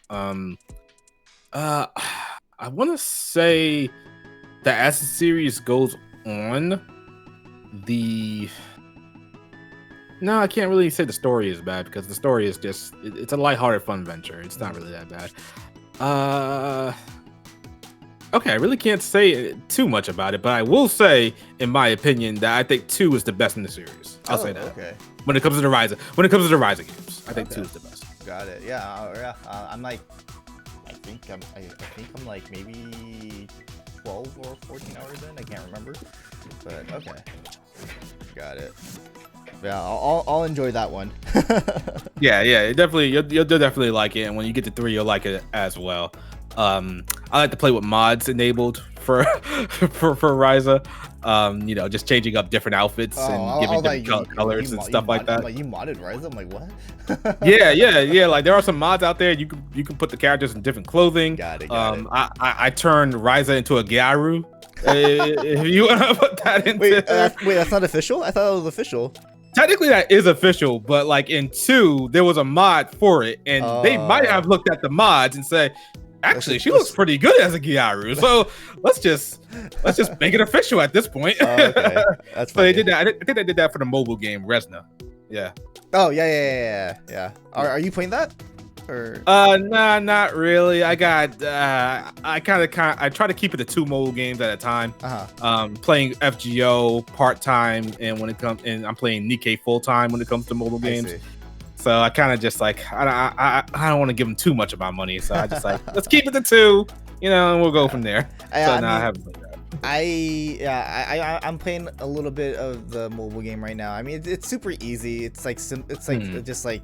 I want to say that as the series goes on, no, I can't really say the story is bad because the story is just it's a lighthearted fun venture. It's not really that bad. Okay, I really can't say too much about it, but I will say, in my opinion, that I think 2 is the best in the series. I'll say that. Okay. When it comes to the Ryza games, I think 2 is the best. Got it. Yeah. I'm like, I think I'm like maybe 12 or 14 hours in. I can't remember, but okay. Got it. Yeah, I'll enjoy that one. Yeah, definitely. You'll definitely like it, and when you get to 3, you'll like it as well. I like to play with mods enabled for Ryza. Just changing up different outfits and giving different colors and stuff like that. Like you modded Ryza? I'm like, what? yeah. Like there are some mods out there. You can put the characters in different clothing. Got it. I turned Ryza into a Gyaru. If you want to put that into wait, that's not official? I thought it was official. Technically, that is official, but like in 2, there was a mod for it, and they might have looked at the mods and say, actually, she looks pretty good as a Gyaru, so let's just make it official at this point. Okay. That's so they did that. I think they did that for the mobile game Resna. Yeah. Oh yeah. Are you playing that? Or nah, not really. I got I try to keep it to 2 mobile games at a time. Playing FGO part-time, and I'm playing Nikkei full-time when it comes to mobile games. So I kind of just like I don't want to give them too much of my money, so I just like let's keep it to 2, and we'll go from there. I haven't played that. I'm playing a little bit of the mobile game right now. I mean, it's super easy. It's like just like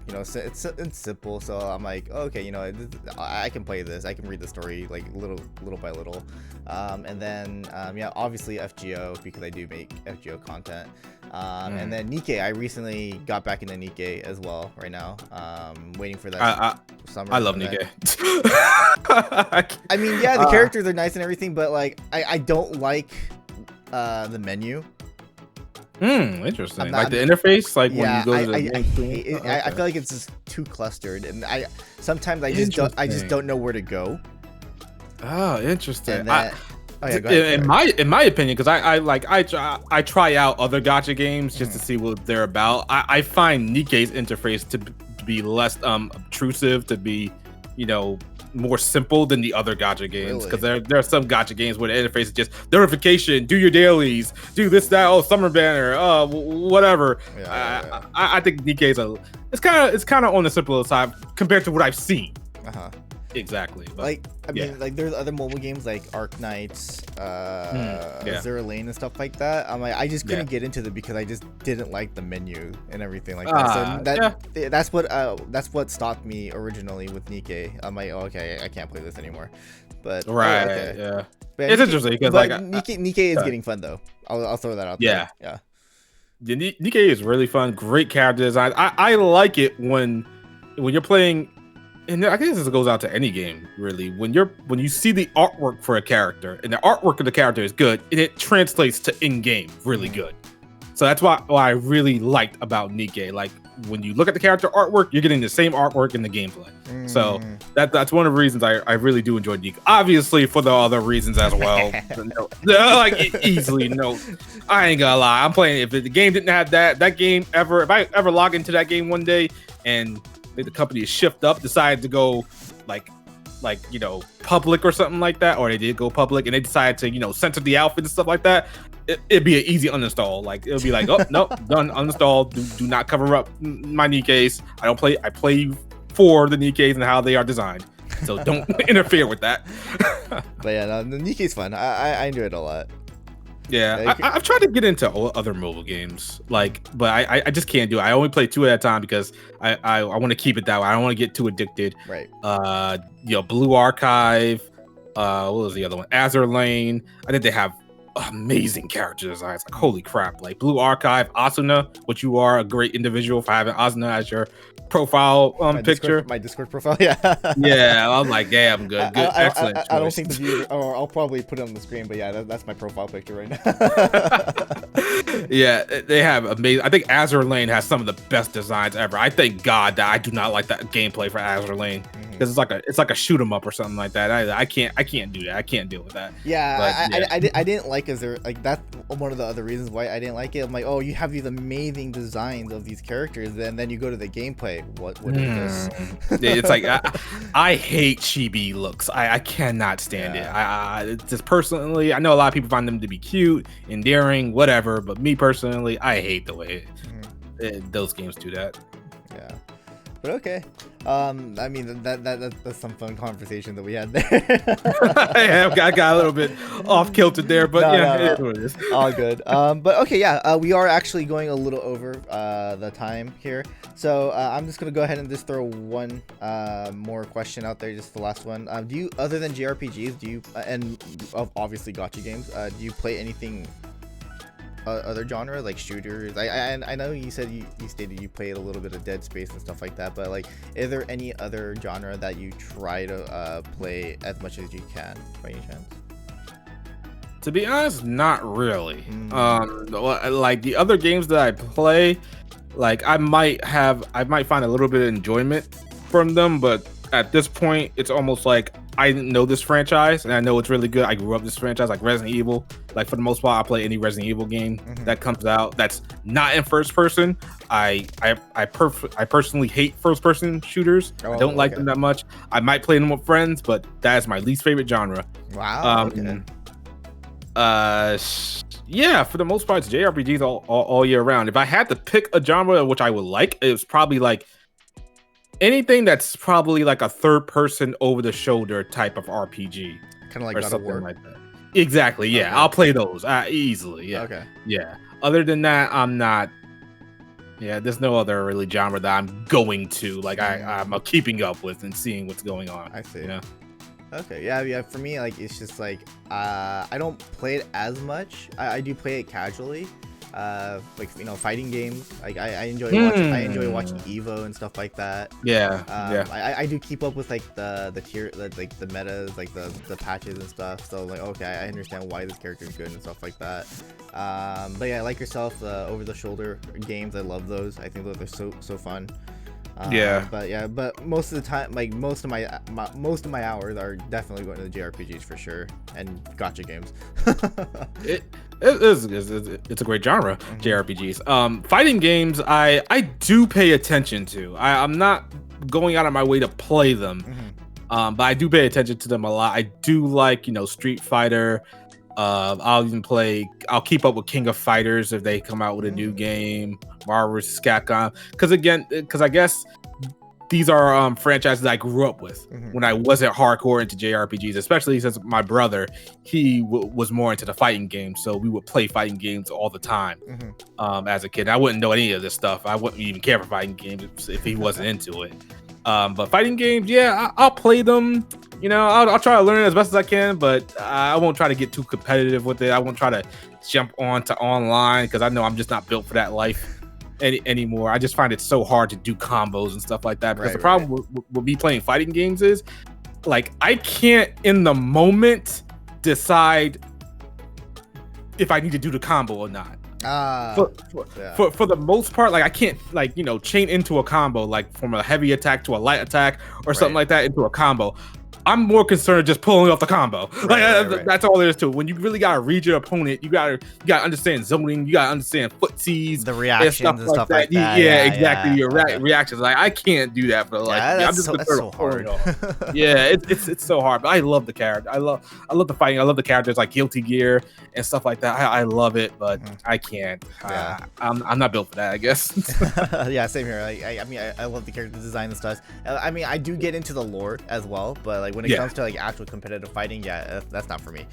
it's simple. So I'm like, okay, I can play this. I can read the story like little by little. And then obviously FGO because I do make FGO content. And then Nikkei. I recently got back into Nikkei as well right now. Waiting for that summer. I love Nikkei. I mean, the characters are nice and everything, but like I don't like the menu. Interesting. Like the interface, like when you go to the I feel like it's just too clustered, and sometimes I just don't know where to go. Oh, interesting. In my opinion, because I try out other gacha games just to see what they're about. I find Nikkei's interface to be less obtrusive, to be more simple than the other gacha games, because there are some gacha games where the interface is just notification, do your dailies, do this, that, summer banner, whatever. I think Nikkei's it's kind of on the simpler side compared to what I've seen. Exactly. But, like there's other mobile games like Arc Knights, Azure Lane and stuff like that. I'm like, I just couldn't get into them because I just didn't like the menu and everything like that. So that's what stopped me originally with Nikkei. I'm like, okay, I can't play this anymore. But but it's interesting because Nikkei is getting fun though. I'll throw that out there. Yeah. Nikkei is really fun. Great character design. I like it when you're playing. And I guess this goes out to any game, really. When you see the artwork for a character, and the artwork of the character is good, and it translates to in-game really good. So that's what I really liked about Nikkei. Like when you look at the character artwork, you're getting the same artwork in the gameplay. So that's one of the reasons I really do enjoy Nikkei. Obviously, for the other reasons as well. Easily, no. I ain't gonna lie. I'm playing. If the game didn't have that game ever, if I ever log into that game one day and the company shift up, decided to go like public or something like that, or they did go public and they decided to censor the outfit and stuff like that, it'd be an easy uninstall. Like it'll be like, oh no, done, uninstall. Do not cover up my Nikkeis. I play for the Nikkeis and how they are designed. So don't interfere with that. But yeah, no, the Nikki's fun. I enjoy it a lot. Yeah, I've tried to get into other mobile games, but I just can't do it. I only play 2 at a time because I want to keep it that way. I don't want to get too addicted. Right. Blue Archive. What was the other one? Azur Lane. I think they have amazing character designs. Like, holy crap! Like Blue Archive, Asuna, which you are a great individual for having Asuna as your profile picture. My Discord profile. Yeah. Yeah, I'm like, damn, good. Excellent. I don't think the viewer, or I'll probably put it on the screen, but yeah, that's my profile picture right now. Yeah, they have amazing. I think Azur Lane has some of the best designs ever. I thank God that I do not like that gameplay for Azur Lane, because it's like a shoot 'em up or something like that. I can't do that. I can't deal with that. Yeah, I didn't like that's one of the other reasons why I didn't like it. I'm like, oh, you have these amazing designs of these characters, and then you go to the gameplay. What is this? It's like I hate chibi looks. I cannot stand it. I just personally, I know a lot of people find them to be cute, endearing, whatever, but me personally, I hate the way those games do that. Yeah. But okay. I mean, that's some fun conversation that we had there. I got a little bit off kilter there, but it is what it is. All good. But okay, yeah, we are actually going a little over the time here, so I'm just gonna go ahead and just throw one more question out there, just the last one. Do you, other than JRPGs, do you and obviously gacha games, do you play anything? Other genre like shooters? I know you said you stated you played a little bit of Dead Space and stuff like that, but like, is there any other genre that you try to play as much as you can by any chance? To be honest, not really. Like the other games that I play, like I might find a little bit of enjoyment from them, but at this point, it's almost like I know this franchise and I know it's really good. I grew up this franchise, like Resident Evil. Like for the most part, I play any Resident Evil game that comes out that's not in first person. I personally hate first person shooters. I don't like them that much. I might play them with friends, but that is my least favorite genre. Wow. Yeah, for the most part, it's JRPGs all year round. If I had to pick a genre which I would like, it's probably like anything that's probably like a third person over the shoulder type of RPG. Kind of like God of War. Like that. Exactly. Yeah, okay. I'll play those easily. Yeah. Okay. Yeah. Other than that, I'm not. Yeah, there's no other really genre that I'm going to like. I'm keeping up with and seeing what's going on. I see. You know? Okay. Yeah. For me, like, it's just like I don't play it as much. I do play it casually. Like, you know, fighting games. Like I enjoy watching Evo and stuff like that. Yeah. I do keep up with like the tier, like the metas, like the patches and stuff. So like, okay, I understand why this character is good and stuff like that. But yeah, like yourself, over the shoulder games, I love those. I think those are so fun. But most of the time, like most of my hours are definitely going to the JRPGs for sure, and gacha games. It's a great genre, JRPGs. Fighting games, I do pay attention to. I'm not going out of my way to play them, but I do pay attention to them a lot. I do like, you know, Street Fighter. I'll keep up with King of Fighters if they come out with a new game. Marvel vs. Capcom, because I guess these are franchises I grew up with when I wasn't hardcore into JRPGs, especially since my brother, he was more into the fighting games, so we would play fighting games all the time as a kid. I wouldn't know any of this stuff. I wouldn't even care for fighting games if he wasn't into it. But fighting games, yeah, I'll play them. You know, I'll try to learn it as best as I can, but I won't try to get too competitive with it. I won't try to jump on to online because I know I'm just not built for that life anymore. I just find it so hard to do combos and stuff like that. Because the problem with me playing fighting games is, like, I can't in the moment decide if I need to do the combo or not. For the most part, like I can't, like, you know, chain into a combo, like from a heavy attack to a light attack or something like that into a combo. I'm more concerned just pulling off the combo. Right. That's all there is to it. When you really gotta read your opponent, you gotta understand zoning, you gotta understand footsies, the reactions and stuff like that. Yeah, exactly. Your reactions. Like I can't do that for like. I'm just that's so hard. Yeah, it's so hard. But I love the character. I love the fighting. I love the characters like Guilty Gear and stuff like that. I love it, but I can't. I'm not built for that, I guess. Yeah, same here. I mean, I love the character design and stuff. I mean, I do get into the lore as well, but like when it comes to like actual competitive fighting, that's not for me.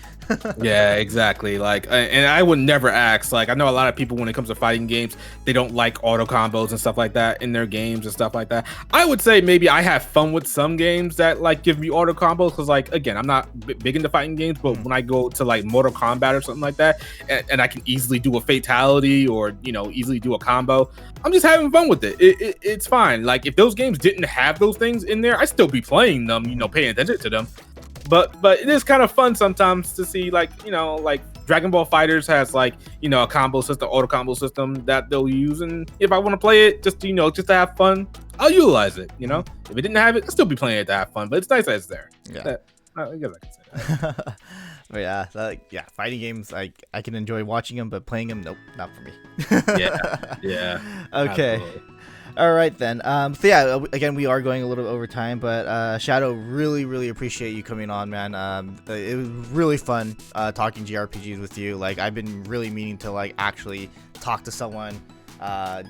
Yeah, exactly. Like, and I would never ask. Like, I know a lot of people when it comes to fighting games, they don't like auto combos and stuff like that in their games and stuff like that. I would say maybe I have fun with some games that like give me auto combos because, like, again, I'm not big into fighting games, but when I go to like Mortal Kombat or something like that, and I can easily do a fatality or easily do a combo, I'm just having fun with it. It's fine. Like if those games didn't have those things in there, I'd still be playing them, paying attention to them. But it is kind of fun sometimes to see like Dragon Ball Fighters has like a combo system, auto combo system that they'll use, and if I want to play it just just to have fun, I'll utilize it. If it didn't have it, I'll still be playing it to have fun. But it's nice that it's there. Yeah. I guess I can say that. But fighting games, I can enjoy watching them, but playing them, nope, not for me. Yeah. Okay. Absolutely. All right then. So yeah, again, we are going a little bit over time, but Shadow, really appreciate you coming on, man. It was really fun talking JRPGs with you. Like I've been really meaning to like actually talk to someone,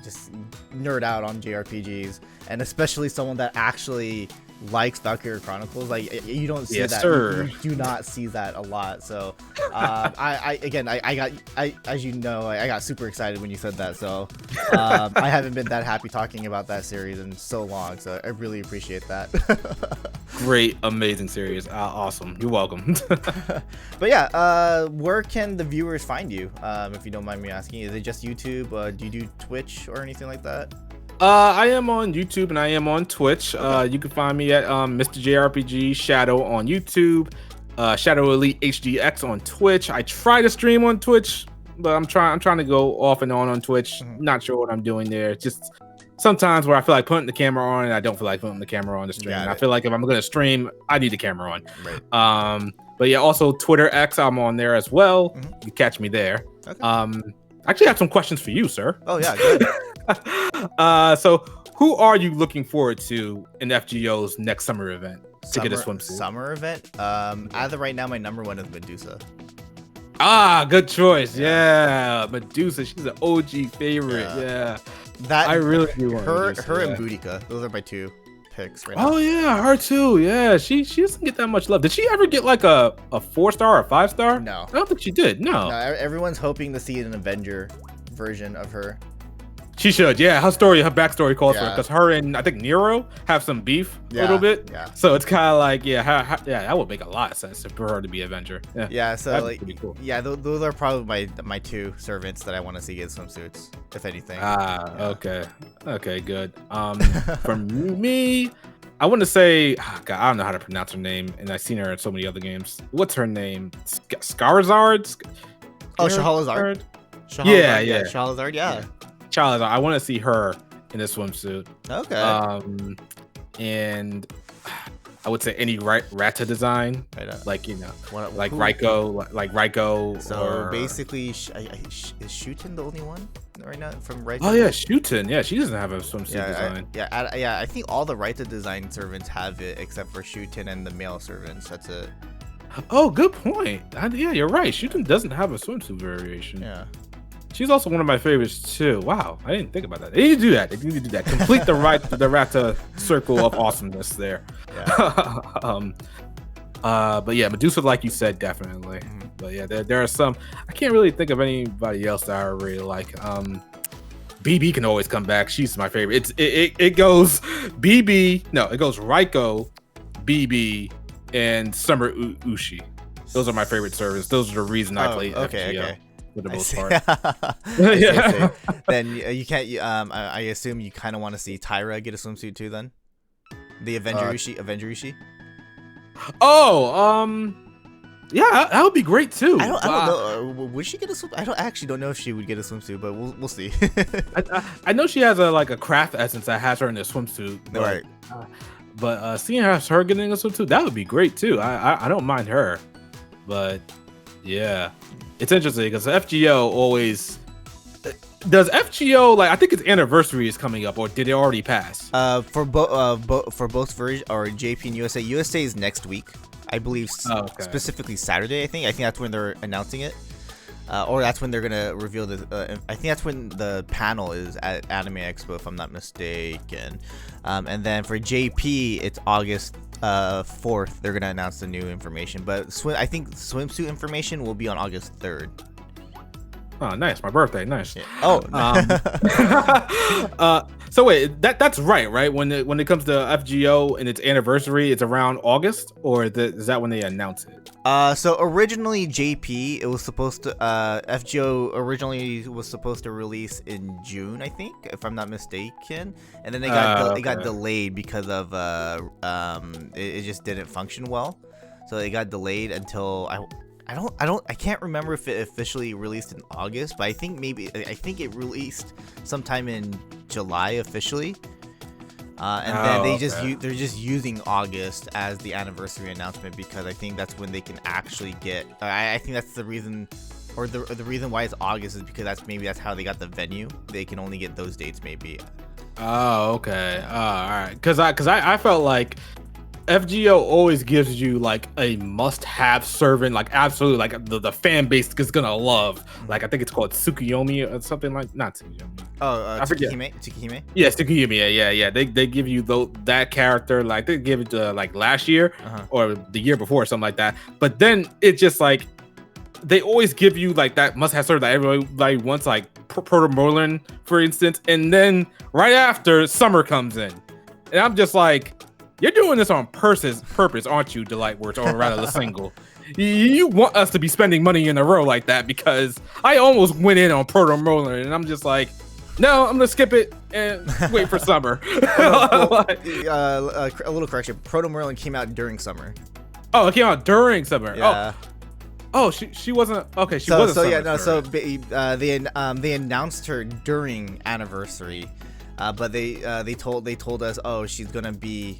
just nerd out on JRPGs, and especially someone that actually likes Valkyria Chronicles. Like you don't see that. Sir. You do not see that a lot. So I as you know, I got super excited when you said that. So I haven't been that happy talking about that series in so long. So I really appreciate that. Great, amazing series. Awesome. You're welcome. But yeah, where can the viewers find you? If you don't mind me asking, is it just YouTube? Do you do Twitch or anything like that? I am on YouTube and I am on Twitch. You can find me at Mr. JRPG Shadow on YouTube, Shadow Elite HDX on Twitch. I try to stream on Twitch, but I'm trying to go off and on Twitch. Not sure what I'm doing there. Just sometimes where I feel like putting the camera on and I don't feel like putting the camera on the stream. I feel like if I'm gonna stream, I need the camera on. Right. But yeah, also Twitter X, I'm on there as well. You catch me there. Okay. I actually have some questions for you, sir. Oh yeah, good. So who are you looking forward to in FGO's next summer event to get a swimsuit? Summer event? As of right now, my number one is Medusa. Good choice. Yeah, Medusa. She's an OG favorite. Yeah. That I really do want her Medusa, and Boudica. Those are my two picks right now. Oh yeah, her too. Yeah, she doesn't get that much love. Did she ever get like a 4-star or 5-star? No. I don't think she did. No. Everyone's hoping to see an Avenger version of her. She should, yeah. Her backstory calls for it because her and I think Nero have some beef a little bit. Yeah. So it's kind of like, that would make a lot of sense for her to be Avenger. Yeah. So that's like, pretty cool. Yeah, those are probably my two servants that I want to see get swimsuits, if anything. Okay, good. For me, I want to say, God, I don't know how to pronounce her name, and I've seen her in so many other games. What's her name? Skarzard? Oh, Shahrazard. Yeah. Shahrazard. Yeah. Charizard. I want to see her in a swimsuit. Okay. And I would say any Rata design, like like Raiko. So basically, is Shuten the only one right now from Raita? Oh yeah, Shuten. Yeah, she doesn't have a swimsuit design. I think all the Raita design servants have it except for Shuten and the male servants. That's it. Oh, good point. Yeah, you're right. Shuten doesn't have a swimsuit variation. Yeah. She's also one of my favorites too. Wow, I didn't think about that. They need to do that. Complete the Rata circle of awesomeness there. Yeah. But yeah, Medusa, like you said, definitely. But yeah, there are some. I can't really think of anybody else that I really like. BB can always come back. She's my favorite. It goes BB. No, it goes Raiko, BB, and Summer Ushi. Those are my favorite servants. Those are the reason I play FGO. Okay. For the most part. Yeah. Then you can't. I assume you kind of want to see Tyra get a swimsuit too. Then the Avenger Ushi. Oh, yeah, that would be great too. I don't know. Would she get a swimsuit? I don't know if she would get a swimsuit, but we'll see. I know she has a craft essence that has her in a swimsuit. Right. But seeing her getting a swimsuit, that would be great too. I don't mind her, but yeah, it's interesting because FGO always does FGO like I think its anniversary is coming up, or did it already pass? For both versions or JP and USA. USA is next week, I believe. Specifically Saturday. I think that's when they're announcing it. Or that's when they're gonna reveal the. I think that's when the panel is at Anime Expo, if I'm not mistaken. And then for JP, it's August 4th. They're gonna announce the new information. But I think swimsuit information will be on August 3rd. Oh, nice! My birthday, nice. Yeah. Oh. So wait, that's right? When it comes to FGO and its anniversary, it's around August, or is that when they announce it? So originally JP, it was supposed to FGO originally was supposed to release in June, I think, if I'm not mistaken, and then it got delayed because of it just didn't function well, so it got delayed until I can't remember if it officially released in August, but I think it released sometime in July officially. And then they're just using August as the anniversary announcement because I think that's when they can actually get. I think that's the reason, or the reason why it's August is because that's how they got the venue. They can only get those dates maybe. Oh, okay. All right. Because I felt like FGO always gives you like a must-have servant, like absolutely, like the fan base is gonna love. Like I think it's called Tsukuyomi or something like not Tsukuyomi. I forget. Tsukihime. Yeah, Tsukihime. Yeah. They give you that character, like they give it like last year or the year before, or something like that. But then it's just like they always give you like that must-have servant that everybody wants, like Proto Merlin, for instance, and then right after summer comes in, and I'm just like. You're doing this on purpose, aren't you, Delightworks, or rather the single? You want us to be spending money in a row like that because I almost went in on Proto Merlin, and I'm just like, no, I'm gonna skip it and wait for summer. A little correction: Proto Merlin came out during summer. Oh, it came out during summer. Yeah. Oh, she wasn't okay. She wasn't. So yeah, no. So they announced her during anniversary. But they told us, oh, she's gonna be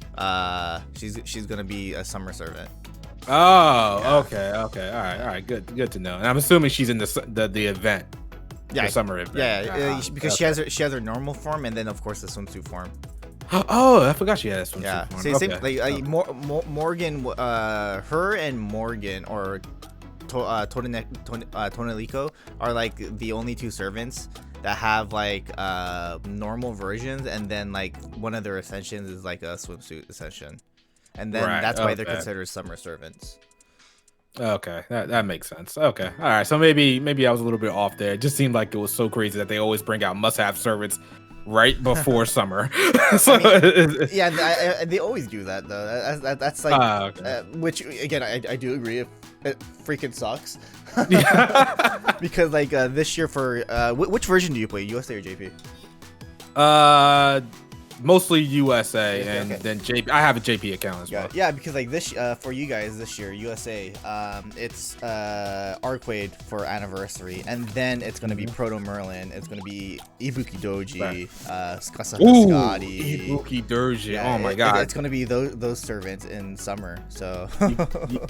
she's gonna be a summer servant. Oh, yeah. Okay, all right, good to know. And I'm assuming she's in the event, the summer event. Yeah, because she has her normal form and then of course the swimsuit form. Oh, I forgot she had a swimsuit form. So same, like Morgan, her and Morgan or Toneliko are like the only two servants that have like normal versions, and then like one of their ascensions is like a swimsuit ascension, and then that's why they're considered summer servants. Okay, that makes sense. Okay, all right. So maybe I was a little bit off there. It just seemed like it was so crazy that they always bring out must-have servants right before summer. So, they always do that though. That's like which again I do agree. It freaking sucks. Because like this year for which version do you play, USA or JP? Mostly USA, and then JP. I have a JP account as well. Yeah, because like this for you guys this year, USA, it's Arcade for anniversary, and then it's gonna be Proto Merlin. It's gonna be Ibuki Doji, Skasakascadi. Ibuki Doji. Oh my god! It's gonna be those servants in summer. So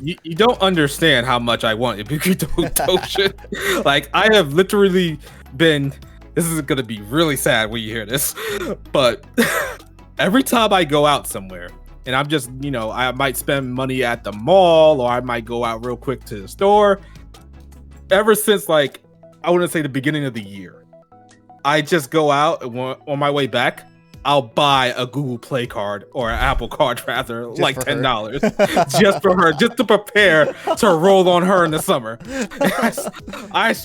you don't understand how much I want Ibuki Doji. Like I have literally been. This is gonna be really sad when you hear this, but every time I go out somewhere and I'm just, I might spend money at the mall or I might go out real quick to the store. Ever since like, I wouldn't say the beginning of the year, I just go out and on my way back, I'll buy a Google Play card or an Apple card rather, just like $10 just for her, just to prepare to roll on her in the summer. I've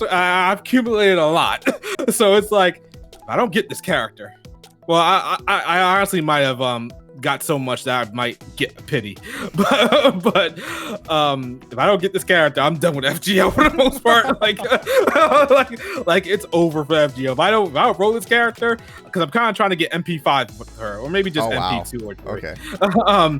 accumulated a lot. So it's like, I don't get this character. Well, I honestly might have got so much that I might get pity. But if I don't get this character, I'm done with FGO for the most part. Like it's over for FGO. If I don't roll this character, because I'm kind of trying to get MP5 with her, or maybe just MP2 or 3. Okay.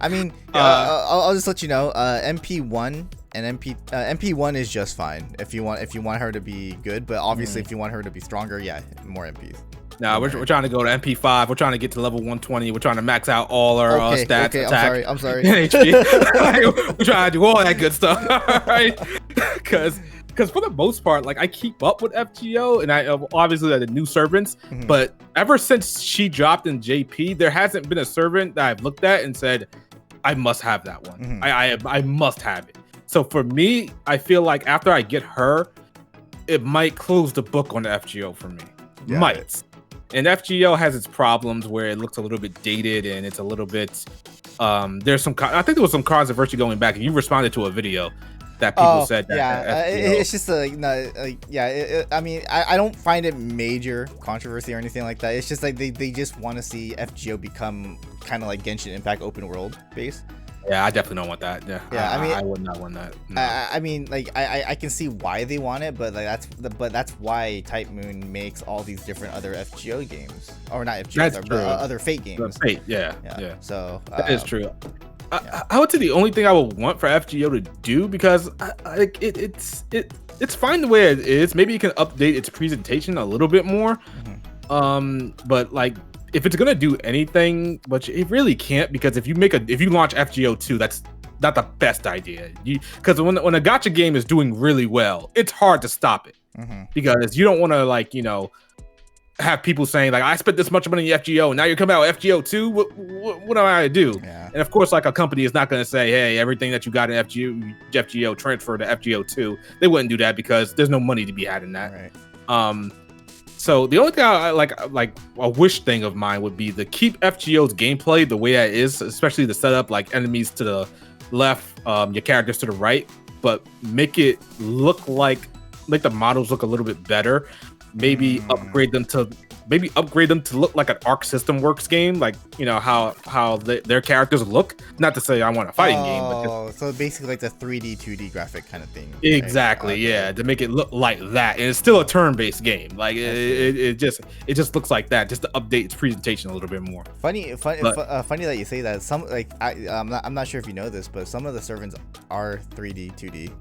I mean, I'll just let you know, MP1 and MP1 is just fine if you want her to be good, but obviously if you want her to be stronger, more MPs. Nah, we're trying to go to MP5. We're trying to get to level 120. We're trying to max out all our stats. Okay, attack, I'm sorry. HP. We're trying to do all that good stuff, right? Because for the most part, like I keep up with FGO, and I obviously the new servants. But ever since she dropped in JP, there hasn't been a servant that I've looked at and said, I must have that one. I must have it. So for me, I feel like after I get her, it might close the book on the FGO for me. Might. And FGO has its problems where it looks a little bit dated and it's a little bit there's some I think there was some controversy going back, and you responded to a video that people said that it's just I mean, I don't find it major controversy or anything like that. It's just like they just want to see FGO become kind of like Genshin Impact open world base. Yeah, I definitely don't want that. Yeah, I mean, I would not want that. No. I mean, like, I can see why they want it, but like that's why Type Moon makes all these different other FGO games, or not FGO, but other Fate games. Fate, yeah. So that is true. I would say the only thing I would want for FGO to do, because it's fine the way it is. Maybe it can update its presentation a little bit more. But like, if it's gonna do anything, but it really can't, because if you launch FGO 2, that's not the best idea. Because when a gacha game is doing really well, it's hard to stop it, because you don't want to, like, you know, have people saying like, I spent this much money in FGO and now you're coming out with FGO 2. What am I to do? And of course, like, a company is not going to say, hey, everything that you got in FGO transfer to FGO 2. They wouldn't do that because there's no money to be had in that. So the only thing I like a wish thing of mine would be to keep FGO's gameplay the way that it is, especially the setup, like enemies to the left, your characters to the right, but make it look like the models look a little bit better. Maybe upgrade them to look like an Arc System Works game, like, you know, how their characters look. Not to say I want a fighting game, but so basically like the 3D 2D graphic kind of thing. Exactly, right? Yeah, to make it look like that, and it's still a turn-based game. Like it just looks like that, just to update its presentation a little bit more. Funny that you say that. Some, like, I'm not sure if you know this, but some of the servants are 3D 2D.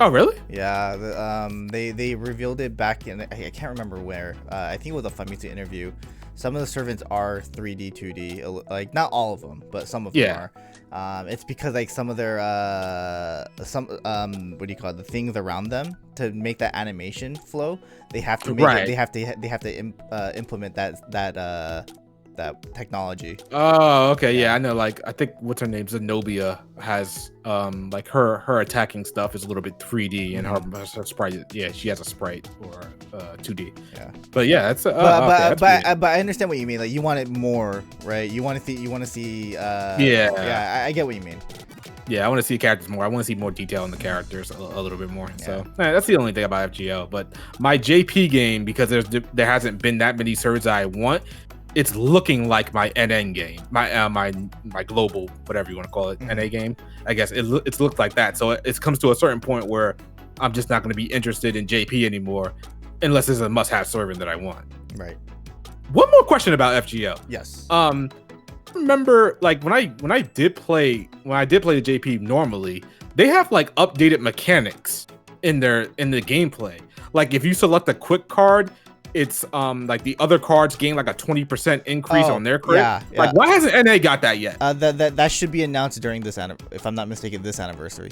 Oh, really? Yeah, they revealed it back in, I can't remember where. I think it was a Famitsu interview. Some of the servants are 3D, 2D, like not all of them, but some of them are. It's because like some of their what do you call it? The things around them, to make that animation flow, they have to make it, they have to implement that technology. Oh, okay, yeah, I know. Like, I think what's her name, Zenobia, has like her attacking stuff is a little bit 3D, and her sprite, yeah, she has a sprite or 2D. Yeah, but yeah, that's but I understand what you mean. Like, you want it more, right? You want to see I get what you mean. Yeah, I want to see characters more. I want to see more detail in the characters a little bit more. Yeah. So that's the only thing about FGO. But my JP game, because there hasn't been that many servers I want, it's looking like my NN game, my global, whatever you want to call it, NA game. I guess it's looked like that. So it comes to a certain point where I'm just not going to be interested in JP anymore, unless it's a must-have servant that I want. Right. One more question about FGO. Yes. Remember, like, when I did play the JP normally, they have like updated mechanics in the gameplay. Like, if you select a quick card, it's like the other cards gain like a 20% increase on their crit. Yeah. Like, why hasn't NA got that yet? That should be announced during this, if I'm not mistaken, this anniversary.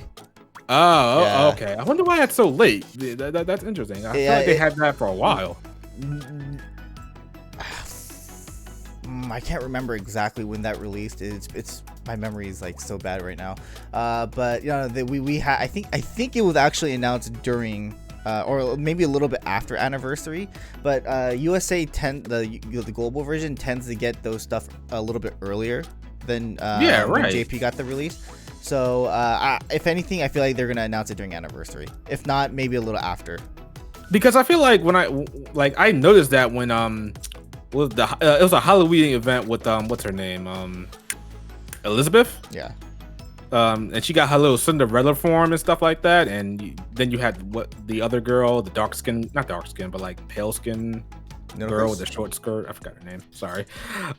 Oh, yeah. Okay. I wonder why that's so late. That's interesting. I feel like they had that for a while. I can't remember exactly when that released. It's my memory is like so bad right now. But you know, I think it was actually announced during. Or maybe a little bit after anniversary, but USA the global version tends to get those stuff a little bit earlier than when JP got the release. So if anything, I feel like they're gonna announce it during anniversary. If not, maybe a little after. Because I feel like when I noticed that when it was a Halloween event with what's her name, Elizabeth. Yeah. And she got her little Cinderella form and stuff like that, and then you had the other girl, not dark skin, but like pale skin girl with the short skirt. I forgot her name. Sorry.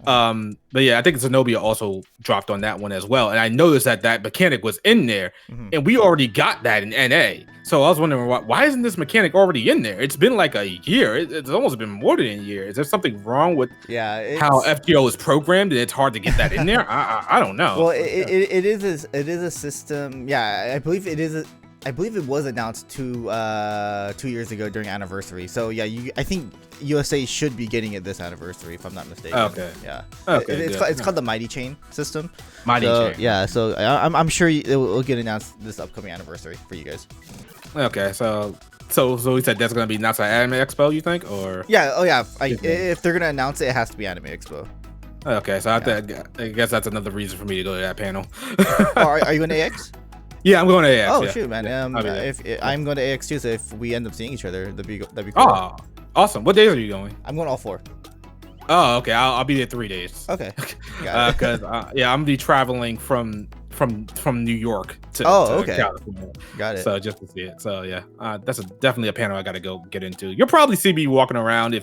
But yeah, I think Zenobia also dropped on that one as well. And I noticed that mechanic was in there, and we already got that in NA. So I was wondering why isn't this mechanic already in there? It's been like a year. It's almost been more than a year. Is there something wrong with how FGO is programmed and it's hard to get that in there? I don't know. Well, it is a system. Yeah, I believe it is. I believe it was announced 2 years ago during anniversary. So yeah, I think USA should be getting it this anniversary, if I'm not mistaken. Okay. Yeah. Okay. It's called the Mighty Chain system. Chain. Yeah. So I'm sure it will get announced this upcoming anniversary for you guys. Okay. So we said that's gonna be announced at Anime Expo, you think, or? Yeah. Oh yeah. If they're gonna announce it, it has to be Anime Expo. Okay. So I guess that's another reason for me to go to that panel. Are you going to AX? Yeah, I'm going to AX. Oh shoot, man! If I'm going to AX too, so if we end up seeing each other, that'd be cool. Oh, awesome! What days are you going? I'm going all 4. Oh, okay. I'll be there 3 days. Okay. Because I'm gonna be traveling from New York to California. Got it. So just to see it. So yeah, that's definitely a panel I got to go get into. You'll probably see me walking around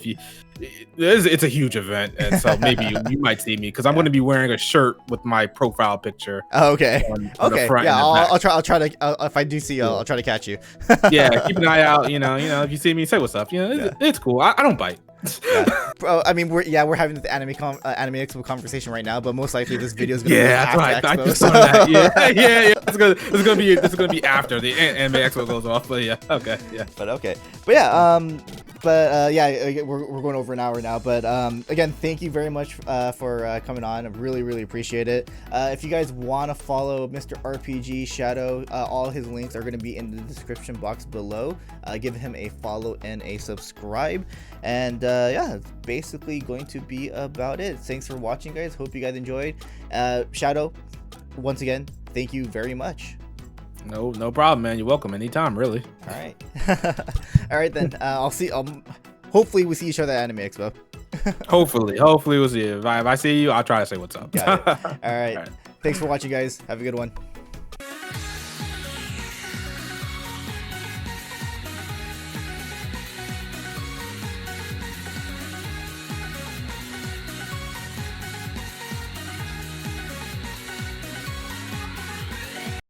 it's a huge event, and so maybe you might see me because I'm going to be wearing a shirt with my profile picture. Oh, okay. On the front I'll try to. If I do see you, I'll try to catch you. Yeah, keep an eye out. You know, if you see me, say what's up. It's cool. I don't bite. Bro, I mean, we're having the anime expo conversation right now, but most likely this video is gonna be after Expo, I just saw that. Yeah. This is gonna be after the anime expo goes off. But yeah, okay, yeah. But we're going over an hour now. But again, thank you very much for coming on. I really appreciate it. If you guys want to follow Mr. RPG Shadow, all his links are going to be in the description box below. Give him a follow and a subscribe. And it's basically going to be about it. Thanks for watching, guys. Hope you guys enjoyed. Shadow, once again, thank you very much. No problem, man. You're welcome anytime, really. All right. All right, then. I'll see. Hopefully, we see each other at Anime Expo. Hopefully we'll see you. If I see you, I'll try to say what's up. Got it. All right. Thanks for watching, guys. Have a good one.